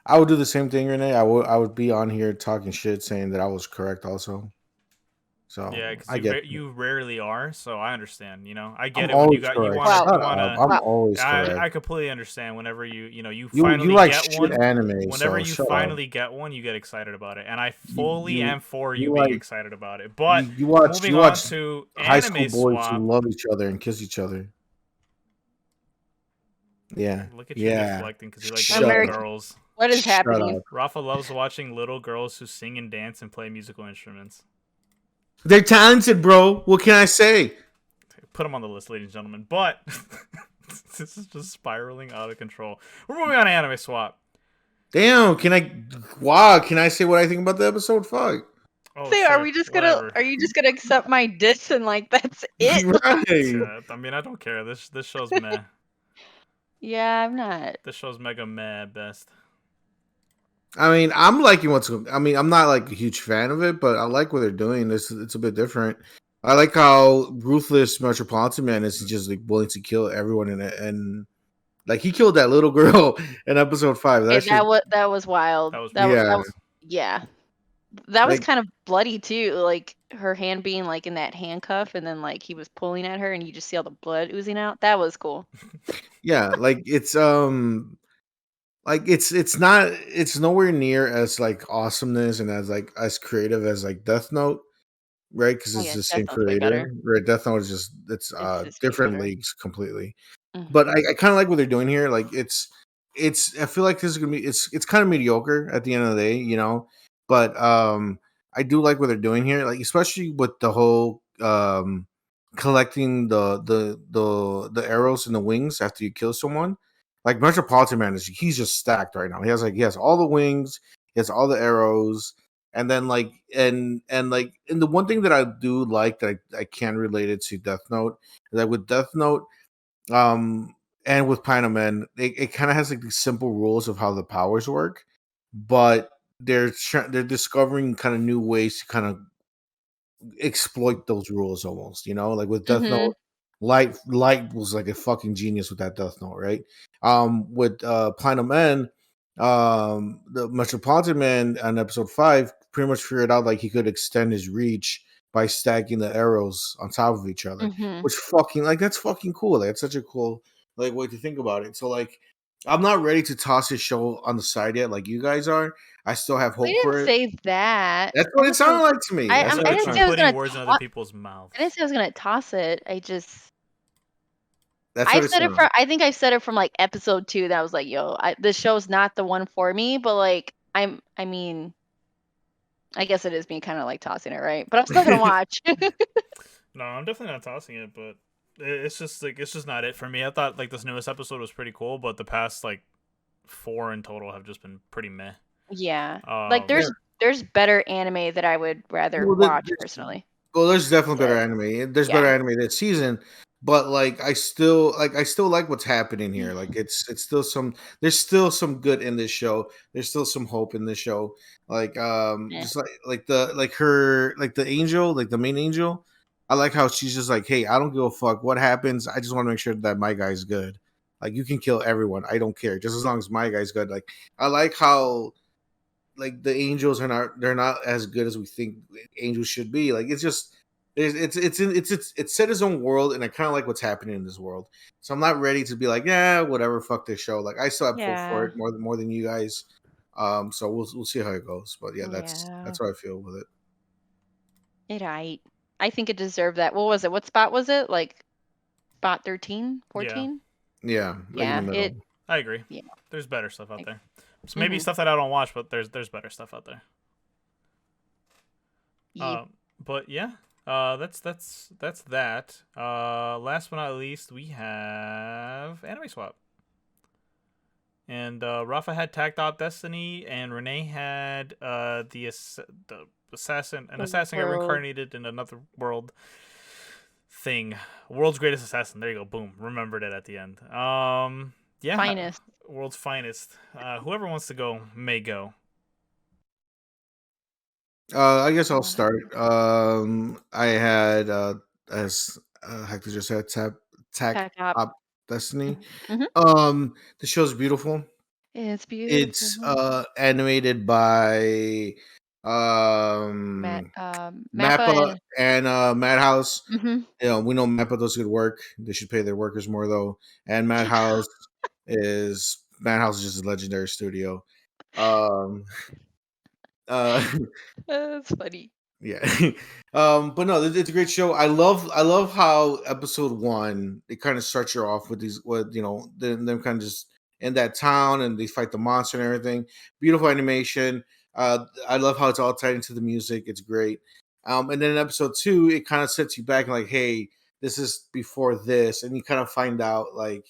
I would do the same thing, Renee. I would be on here talking shit, saying that I was correct also. So yeah, because you rarely are, so I understand. I get I'm it when you want to. I'm always correct. I completely understand. Whenever you finally like get shit one, anime. Whenever you finally get one, you get excited about it, and I fully am for you being excited about it. But you watch to high school anime boys swap, who love each other and kiss each other. Yeah. Look at you deflecting because you like little girls. What is happening? Rafa loves watching little girls who sing and dance and play musical instruments. They're talented, bro. What can I say? Put them on the list, ladies and gentlemen. But this is just spiraling out of control. We're moving on to anime swap. Damn, can I say what I think about the episode? Fuck. Oh, sure, are you just gonna accept my diss and like that's it? Right. I mean, I don't care. This show's meh. Yeah, I'm not. This show's mega meh at best. I mean, I'm liking I'm not like a huge fan of it, but I like what they're doing. It's a bit different. I like how ruthless Metropolitan Man is just like willing to kill everyone in it, and like he killed that little girl in episode 5. That was wild. That was kind of bloody too. Like her hand being like in that handcuff, and then like he was pulling at her, and you just see all the blood oozing out. That was cool. Yeah, like it's nowhere near as like awesomeness and as creative as like Death Note, right? Because Oh it's yeah, the Death same Note's way creator, better. right? Death Note is just It's just way different better. leagues completely. But Mhm. I kind of like what they're doing here. Like it's I feel like this is gonna be it's kind of mediocre at the end of the day, you know. But I do like what they're doing here, like especially with the whole collecting the arrows and the wings after you kill someone. Like Metropolitan Man is he's just stacked right now. He has all the wings, he has all the arrows, and then like and the one thing that I do like that I can relate it to Death Note is that with Death Note um and with Pine Man, it kind of has like these simple rules of how the powers work, but they're discovering kind of new ways to kind of exploit those rules almost, you know, like with Death Mhm. Note, Light was like a fucking genius with that Death Note, right? With Platinum Man, the Metropolitan Man on episode 5 pretty much figured out like he could extend his reach by stacking the arrows on top of each other, Mhm. which fucking like that's fucking cool. Like, that's such a cool like way to think about it. So like I'm not ready to toss this show on the side yet, like you guys are. I still have We hope didn't for it. say that. That's I what it didn't say sounded like to me. That's I what You're it didn't you're say I sounded. was putting gonna words in other toss. people's I didn't mouths. say I was gonna toss it. That's I what it said it sounded. from. I think I said it from like episode 2. That I was like, "Yo, this show's not the one for me." But like, I mean, I guess it is me kind of like tossing it, right? But I'm still gonna watch. No, I'm definitely not tossing it, but it's just like it's just not it for me. I thought like this newest episode was pretty cool, but the past like 4 in total have just been pretty meh. Yeah, like Um, Yeah. there's better anime that I would rather Well, watch there's personally. there's definitely better But anime. There's better yeah, anime this season, but like I still like what's happening here. Like it's still some there's still some good in this show. There's still some hope in this show. Like eh, just like the like her like the angel, like the main angel. I like how she's just like, hey, I don't give a fuck what happens. I just want to make sure that my guy's good. Like you can kill everyone. I don't care. Just as long as my guy's good. Like I like how like the angels are not they're not as good as we think angels should be. Like it's just it's set his own world, and I kind of like what's happening in this world. So I'm not ready to be like, yeah, whatever, fuck this show. Like I still have hope for yeah, it more than you guys. So we'll see how it goes. But yeah, yeah. that's how I feel with it. I think it deserved that. What was it? What spot was it? Like spot 13, yeah, 14? Yeah, like in the Yeah, middle. I agree. yeah. There's better stuff out Like, there. So maybe mhm. stuff that I don't watch, but there's better stuff out there. Yep. But yeah, that's that. Last but not least, we have Anime Swap, and Rafa had Tacked Out Destiny, and Renee had the an The assassin got world reincarnated in another world thing. World's greatest assassin. There you go. Boom. Remembered it at the end. Yeah, finest. world's finest. Whoever wants to go may go. I guess I'll Uh, start. I had as Hector just said, Tech Pack up. Up Destiny. Mhm. The show's beautiful. It's It's beautiful. animated by Matt, um Mappa Mappa and and Madhouse. mhm. You know, we know Mappa does good work. They should pay their workers more though. And Madhouse is just a legendary studio. Um uh That's funny. yeah. But no, it's a great show. I love how episode 1 it kind of starts you off with these with you know them kind of just in that town and they fight the monster and everything. Beautiful animation. I love how it's all tied into the music. It's great. And then in episode 2 it kind of sets you back and like, hey, this is before this, and you kind of find out like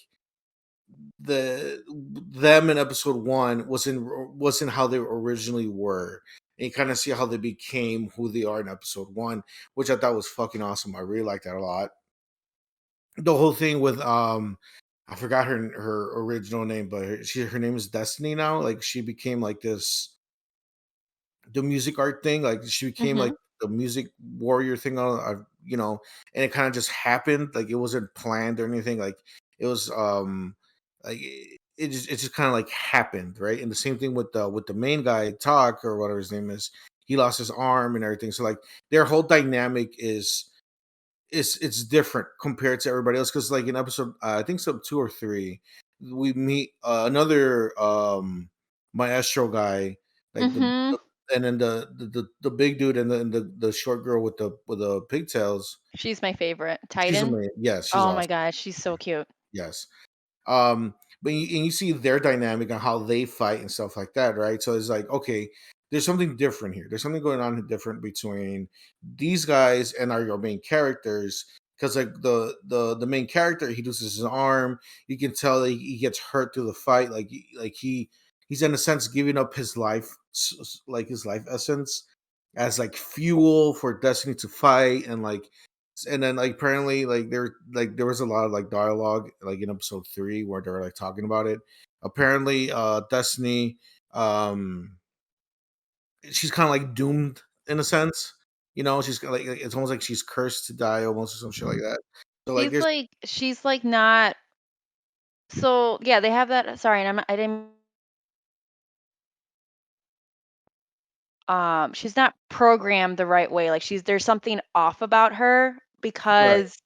the them in episode 1 wasn't how they originally were, and you kind of see how they became who they are in episode 1, which I thought was fucking awesome. I really liked that a lot. The whole thing with I forgot her original name, but her name is Destiny now. Like she became like this the music art thing. Like she became like Mhm. the music warrior thing on, you know, and it kind of just happened. Like it wasn't planned or anything. Like it was like it just kind of like happened, right? And the same thing with the main guy, Talk or whatever his name is. He lost his arm and everything. So like their whole dynamic is it's different compared to everybody else because like in episode I think so 2 or 3 we meet another maestro guy like Mhm. and then the big dude and the short girl with the pigtails. She's my favorite. She's Titan. amazing. Yes, she's Oh my awesome. gosh, she's so cute. Yes. But you see their dynamic and how they fight and stuff like that, right? So it's like, okay, there's something different here. There's something going on different between these guys and our main characters. Because like the main character, he loses his arm. You can tell that he gets hurt through the fight. He's in a sense giving up his life, like his life essence, as like fuel for Destiny to fight, and then like apparently there was a lot of like dialogue like in episode 3 where they were like talking about it. Apparently, Destiny, um, she's kind of like doomed in a sense. She's like it's almost like she's cursed to die almost or some shit like that. So like there's She's like not. So yeah, they have that. Sorry, and I didn't. She's not programmed the right way. Like there's something off about her right, because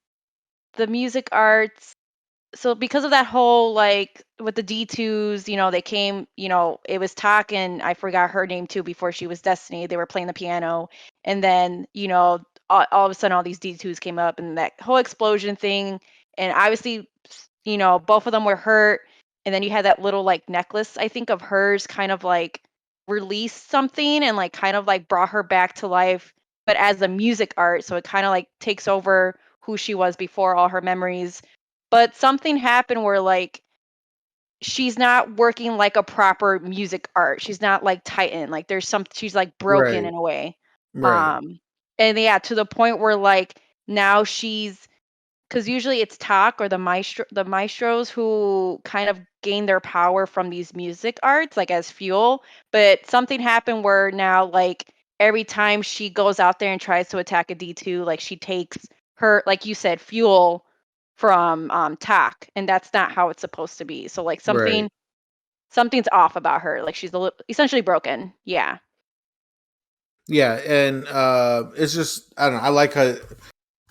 the music arts. So because of that whole like with the D2s, they came, it was Tak and I forgot her name too before she was Destiny. They were playing the piano, and then all of a sudden all these D2s came up and that whole explosion thing, and obviously both of them were hurt, and then you had that little like necklace I think of hers kind of like released something and like kind of like brought her back to life, but as a music art, so it kind of like takes over who she was before, all her memories. But something happened where like she's not working like a proper music art. She's not like Titan. Like she's like broken right, in a way. right, Um and yeah, to the point where like now she's because usually it's Tak or the maestros who kind of gain their power from these music arts like as fuel, but something happened where now like every time she goes out there and tries to attack a D2, like she takes her, like you said, fuel from Tak, and that's not how it's supposed to be. So like right. something's off about her. Like she's essentially broken. Yeah. Yeah, and it's just I don't know. I like how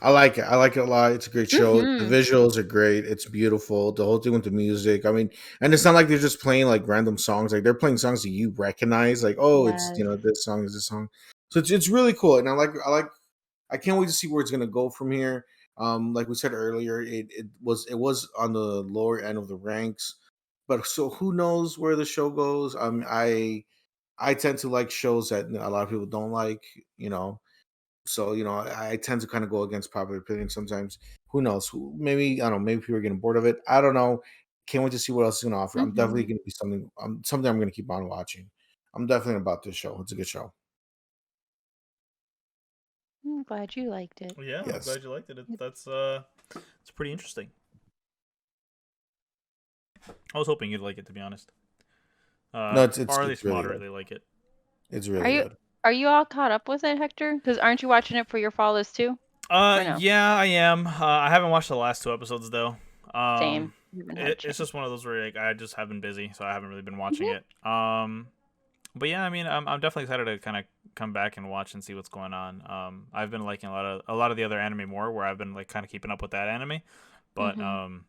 I like it. I like it a lot. It's a great show. The Mhm. visuals are great. It's beautiful. The whole thing with the music. I mean, and it's not like they're just playing like random songs. Like they're playing songs that you recognize. Like, oh, it's Yes. this song is this song. So it's really cool. And I can't wait to see where it's gonna go from here. Like we said earlier, it was on the lower end of the ranks, but so who knows where the show goes? I tend to like shows that a lot of people don't like. You know, so I tend to kind of go against popular opinion sometimes. Who knows? Maybe I don't know. Maybe people are getting bored of it. I don't know. Can't wait to see what else it's gonna offer. I'm definitely Mhm. gonna be something I'm gonna keep on watching. I'm definitely about this show. It's a good show. I'm glad you liked it. Well, yeah, I'm Yes. glad you liked it. That's it's pretty interesting. I was hoping you'd like it, to be honest. No, it's Or at it's least really good. moderately like it. It's Are really you good. are you all caught up with it, Hector? Because aren't you watching it for your follows too? Or no? Yeah, I am. I haven't watched the last 2 episodes though. Same. I haven't had a It's just chance. one of those where like I just have been busy, so I haven't really been watching Mhm. it. But yeah, I mean, I'm definitely excited to kind of come back and watch and see what's going on. I've been liking a lot of the other anime more, where I've been like kind of keeping up with that anime. But Mhm.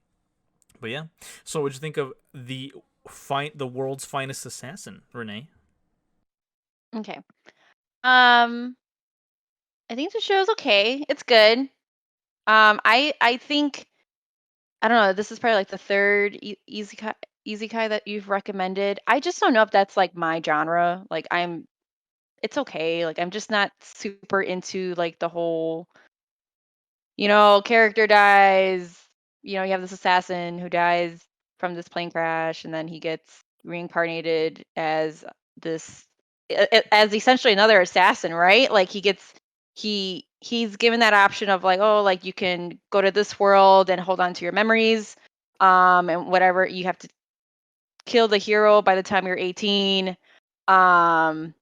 yeah. So, what'd you think of the world's finest assassin, Renee? Okay. Um, I think the show's okay. It's good. I think I don't know. This is probably like the third Isekai that you've recommended. I just don't know if that's like my genre. Like it's okay. Like I'm just not super into like the whole, character dies. You have this assassin who dies from this plane crash, and then he gets reincarnated as this, as essentially another assassin, right? Like he's given that option of like, oh, like you can go to this world and hold on to your memories, and whatever you have to kill the hero by the time you're 18, um,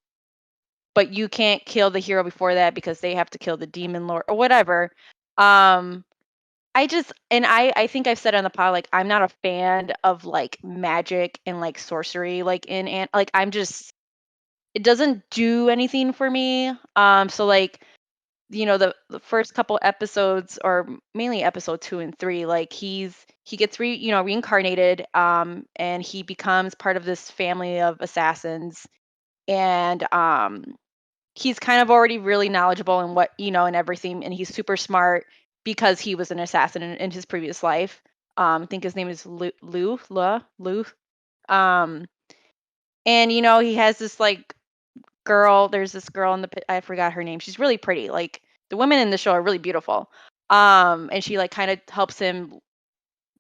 but you can't kill the hero before that because they have to kill the demon lord or whatever. Um, I think I've said on the pod, like, I'm not a fan of, like, magic and, like, sorcery, like, like, it doesn't do anything for me. So, like, the first couple episodes or mainly episode 2 and 3, like, he gets reincarnated, and he becomes part of this family of assassins, and he's kind of already really knowledgeable in what and everything, and he's super smart because he was an assassin in his previous life. I think his name is Lu. And he has this like girl. There's this girl I forgot her name. She's really pretty. Like the women in the show are really beautiful. And she like kind of helps him,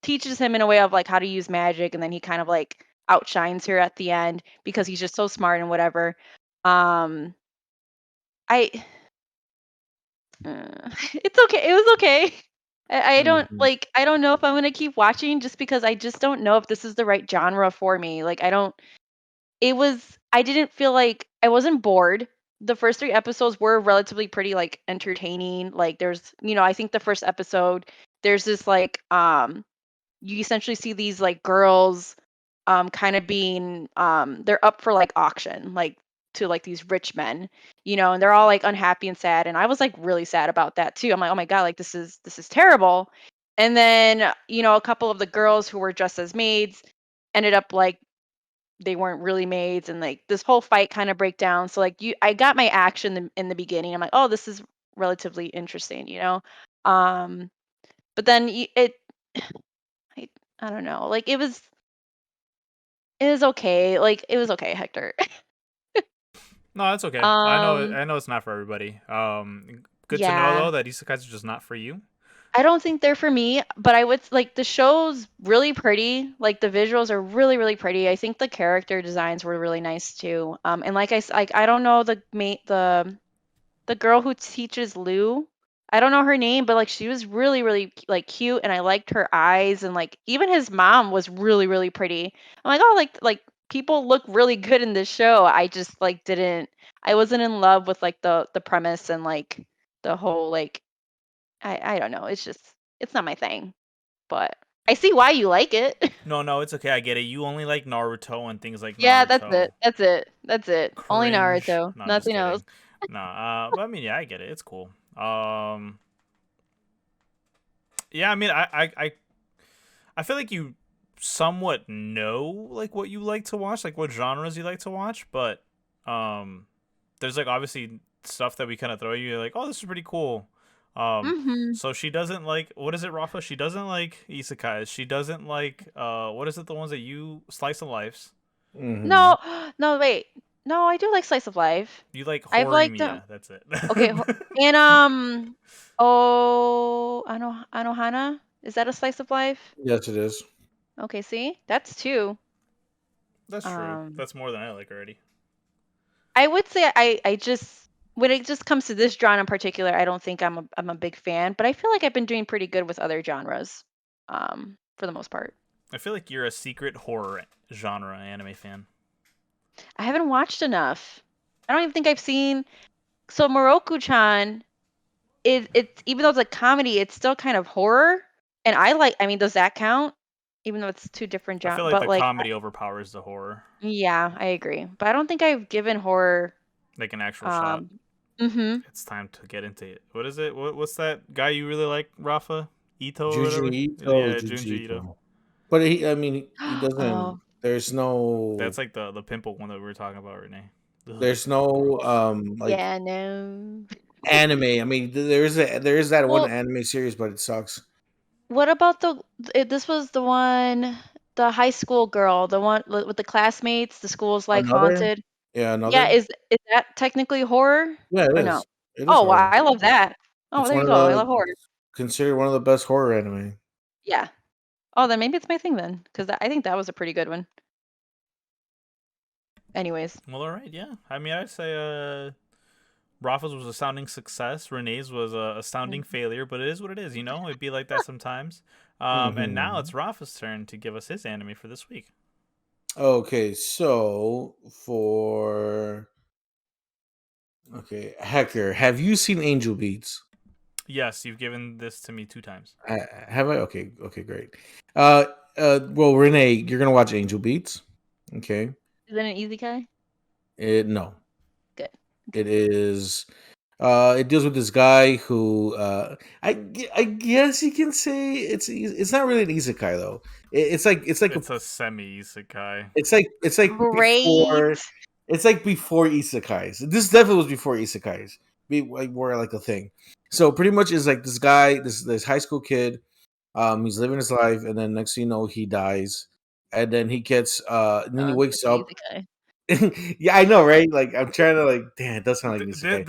teaches him in a way of like how to use magic, and then he kind of like outshines her at the end because he's just so smart and whatever. I it's okay. It was okay. I don't Mhm. like. I don't know if I'm gonna keep watching just because I just don't know if this is the right genre for me. Like I don't. It was. I didn't feel like I wasn't bored. The first 3 episodes were relatively pretty like entertaining. Like there's I think the first episode there's this like you essentially see these like girls kind of being they're up for like auction like to like these rich men, and they're all like unhappy and sad, and I was like really sad about that too. I'm like, oh my god, like this is terrible. And then a couple of the girls who were dressed as maids ended up like they weren't really maids, and like this whole fight kind of break down. So like I got my action in the beginning. I'm like, oh, this is relatively interesting. um but then I, I don't know, like it was okay. Like it was okay, Hector. No, that's okay. um I know it's not for everybody. Good to know yeah, though that isekais are just not for you. I don't think they're for me, but I would like the show's really pretty. Like the visuals are really, really pretty. I think the character designs were really nice too. And like like I don't know the girl who teaches Lou. I don't know her name, but like she was really, really like cute, and I liked her eyes, and like even his mom was really, really pretty. I'm like, oh, like people look really good in this show. I just like didn't. I wasn't in love with like the premise and like the whole like I don't know. It's not my thing, but I see why you like it. No, it's okay. I get it. You only like Naruto and things like Yeah, that's Naruto. it. That's it. That's it. Only Cringe. Naruto. No, I'm just Nothing else. kidding. Nah, but I mean, yeah, I get it. It's cool. Yeah, I mean, I feel like you somewhat know like what you like to watch, like what genres you like to watch, but there's like obviously stuff that we kind of throw at you like, oh, this is pretty cool. Mhm. So she doesn't like, what is it, Rafa? She doesn't like isekais. She doesn't like what is it, the ones that you slice of lives. Mhm. No, no, wait. No, I do like slice of life. You like I've horror liked media. That's it. okay, and oh, Anohana? Is that a slice of life? Yes, it is. Okay, see? That's 2. That's true. Um, That's more than I like already. I would say I just when it just comes to this genre in particular, I don't think I'm a big fan, but I feel like I've been doing pretty good with other genres, for the most part. I feel like you're a secret horror genre anime fan. I haven't watched enough. I don't even think I've seen so Moroku-chan. It's even though it's a comedy, it's still kind of horror, and I mean, does that count? Even though it's 2 different I feel genres, like but the like, comedy overpowers the horror, yeah, I agree. But I don't think I've given horror. like an actual shot. Um, mhm. It's time to get into it. What is it? What's that guy you really like, Rafa? Ito or Juji whatever? Ito, Yeah, Juji Junji Ito. Ito. But I mean, he doesn't. Oh, There's no. That's like the pimple one that we were talking about, Renee. Ugh, There's no gross. like yeah, no. anime. I mean, there is that one Well, anime series, but it sucks. what about this was the one, the high school girl, the one with the classmates, the school's like Another, haunted. yeah, Yeah, another. is that technically horror Yeah, it or no? is. It is Oh, wow, horror. I love that. Oh, It's there one you of go. I the love horror. considered one of the best horror anime. Yeah. Oh, then maybe it's my thing then, because I think that was a pretty good one. Anyways. Well, all right, yeah. I mean, I'd say Rafa's was a sounding success. Renee's was a astounding failure, but it is what it is. You know, it'd be like that sometimes. And now it's Hmm. Rafa's turn to give us his anime for this week. Okay, so Hector, have you seen Angel Beats? Yes, you've given this to me 2 times. Have I? Okay, okay, great. Well, Renee, you're gonna watch Angel Beats. Okay. Is it an easy guy? No, Good. it is. It deals with this guy who, I guess you can say it's not really an isekai though. It's like It's a semi isekai. it's like Great. before. It's like before isekais. This definitely was before isekais. Were like a thing. So pretty much is like this guy, this high school kid. He's living his life, and then next thing you know, he dies, and then he gets and then he wakes Such an up. easy guy. Yeah, I know, right? Like I'm trying to like, damn, it does sound like isekai.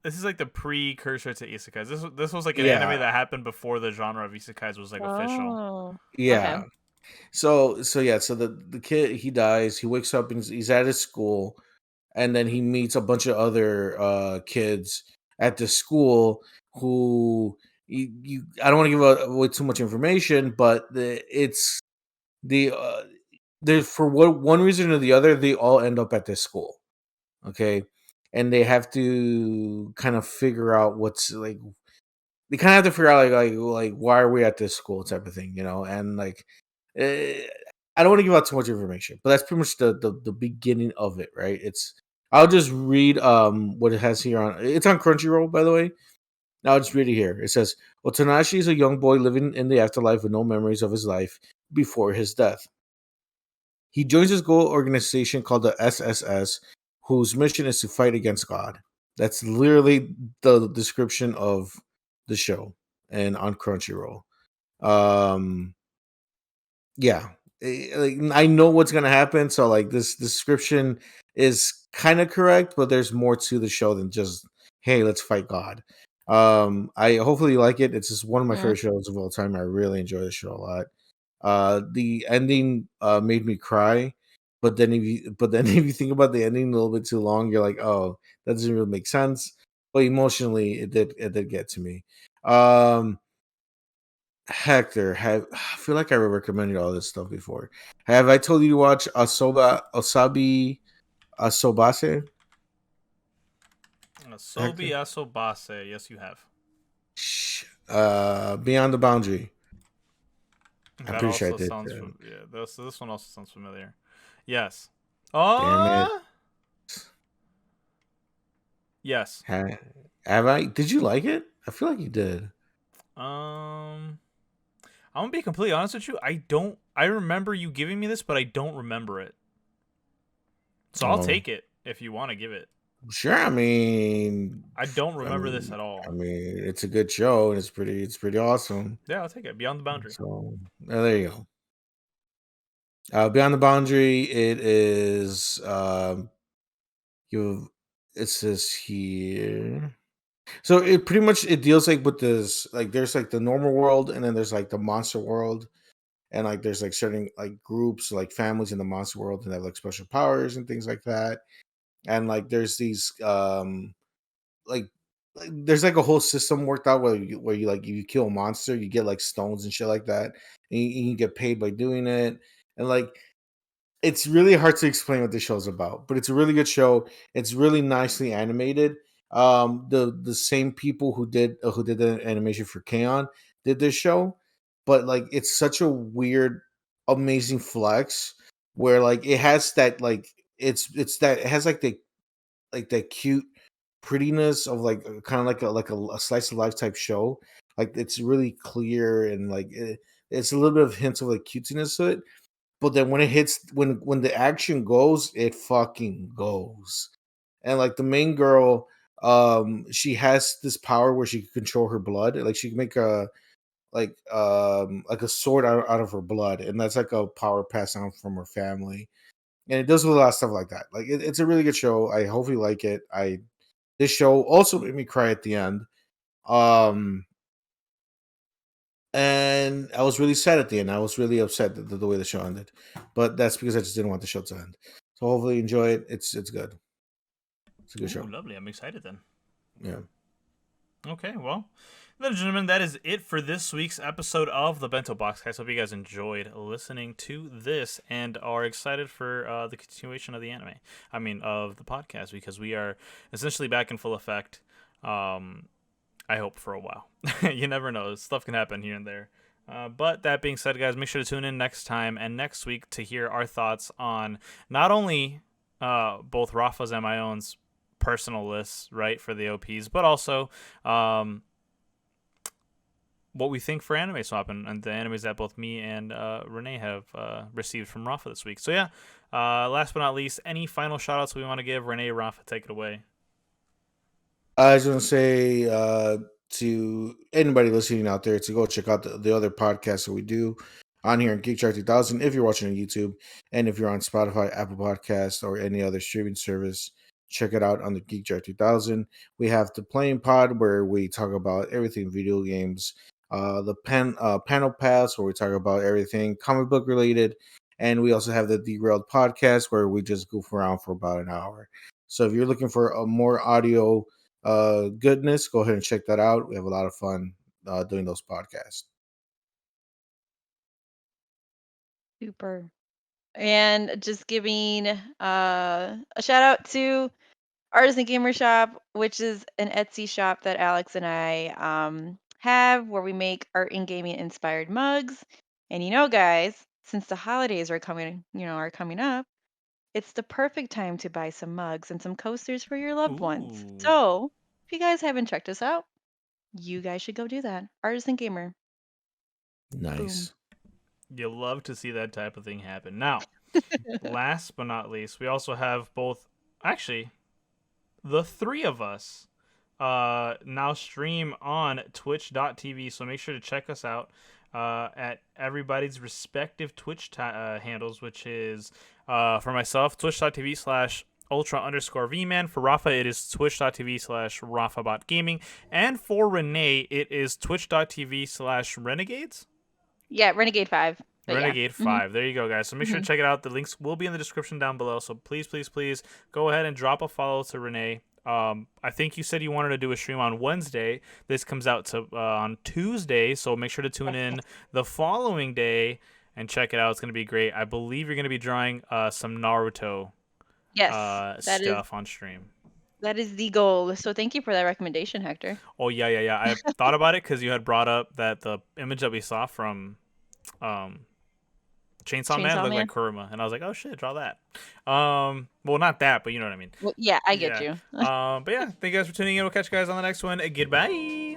This is like the precursor to isekais. This was like an Yeah, anime that happened before the genre of isekais was like official. Oh. yeah. Okay. So yeah, so the kid he dies. He wakes up and he's at his school, and then he meets a bunch of other kids at the school who you I don't want to give away too much information, but it's the they for one reason or the other they all end up at this school, okay, and they have to kind of figure out what's like they kind of have to figure out like why are we at this school type of thing, and like eh, I don't want to give out too much information, but that's pretty much the beginning of it, right? I'll just read what it has here on it's on Crunchyroll, by the way. I'll just read it here. It says, Otanashi is a young boy living in the afterlife with no memories of his life before his death. He joins his goal organization called the SSS, whose mission is to fight against God. That's literally the description of the show and on Crunchyroll. Um, yeah, like I know what's gonna happen, so like this description is kind of correct, but there's more to the show than just hey, let's fight God. I hopefully you like it. It's just one of my Mm. favorite shows of all time. I really enjoy the show a lot. The ending made me cry, but then if you think about the ending a little bit too long, you're like, oh, that doesn't really make sense. But emotionally, it did get to me. Um, Hector, I feel like I recommended all this stuff before. Have I told you to watch Asabi Asobase? Sobi Hector? Asobase. Yes, you have. Beyond the Boundary. I'm That pretty sure I also did. sounds yeah. This one also sounds familiar. Yes. Damn it. Yes. Have I? Did you like it? I feel like you did. I'm gonna be completely honest with you. I don't. I remember you giving me this, but I don't remember it. So I'll Oh, take it if you want to give it. sure. I mean, I don't I remember this mean, at all. it's a good show and it's pretty awesome. Yeah, I'll take it. Beyond the Boundary. So there you go. Beyond the Boundary, it is you. It says here. So it pretty much it deals like with this like there's like the normal world and then there's like the monster world and like there's like certain like groups like families in the monster world and they have like special powers and things like that and like there's these like there's like a whole system worked out where you like if you kill a monster you get like stones and shit like that and you get paid by doing it and like it's really hard to explain what the show's about, but it's a really good show. It's really nicely animated. The same people who did the animation for K-On! Did this show, but like it's such a weird, amazing flex where like it has that like it's that it has like that cute prettiness of like kind of like a slice of life type show. Like it's really clear and like it's a little bit of hints of like cutesiness to it, but then when it hits when the action goes it fucking goes. And like the main girl she has this power where she can control her blood, like she can make like a sword out of her blood, and that's like a power passed down from her family, and it does a lot of stuff like that. Like it's a really good show. I hope you like it. This show also made me cry at the end. um and I was really sad at the end. I was really upset the way the show ended, but that's because I just didn't want the show to end. So hopefully you enjoy it. It's good. It's a good show. Ooh, lovely. I'm excited then. Yeah. Okay, well, ladies and gentlemen, that is it for this week's episode of the Bento Boxcast. Hope you guys enjoyed listening to this and are excited for the continuation of the anime. I mean, of the podcast, because we are essentially back in full effect. I hope for a while. You never know. Stuff can happen here and there. But that being said, guys, make sure to tune in next time and next week to hear our thoughts on not only both Rafa's and my own's personal lists, right, for the OPs, but also what we think for Anime Swap and the animes that both me and Renee have received from Rafa this week. So yeah, last but not least, any final shout outs we want to give? Renee, Rafa, take it away. I was going to say to anybody listening out there to go check out the other podcasts that we do on here in Geek Chart 2000 if you're watching on YouTube, and if you're on Spotify, Apple Podcasts, or any other streaming service, check it out on the Geek Chart 2000. We have the Playing Pod where we talk about everything video games, the Panel Pass where we talk about everything comic book related, and we also have the Derailed Podcast where we just goof around for about an hour. So if you're looking for a more audio goodness, go ahead and check that out. We have a lot of fun doing those podcasts. Super. And just giving a shout out to Artisan Gamer Shop, which is an Etsy shop that Alex and I have, where we make art and gaming inspired mugs. And guys, since the holidays are coming up, it's the perfect time to buy some mugs and some coasters for your loved ones. Ooh. So if you guys haven't checked us out, you guys should go do that. Artisan Gamer. Nice. You love to see that type of thing happen. Now, last but not least, we also have the three of us now stream on twitch.tv, so make sure to check us out at everybody's respective Twitch handles, which is for myself, twitch.tv/ultra_vman. For Rafa, it is twitch.tv/rafabotgaming. And for Renee, it is twitch.tv/renegades. Yeah, Renegade 5. Renegade 5. There you go, guys. So make sure to check it out. The links will be in the description down below. So please, please, please go ahead and drop a follow to Renee. I think you said you wanted to do a stream on Wednesday. This comes out on Tuesday, so make sure to tune in the following day and check it out. It's going to be great. I believe you're going to be drawing some Naruto stuff on stream. That is the goal. So thank you for that recommendation, Hector. Oh, yeah. I thought about it because you had brought up that the image that we saw from Chainsaw Man looked like Kuruma, and I was like, oh shit, draw that. Well, not that, but you know what I mean. Well, yeah, I get you. But yeah, thank you guys for tuning in. We'll catch you guys on the next one. Goodbye.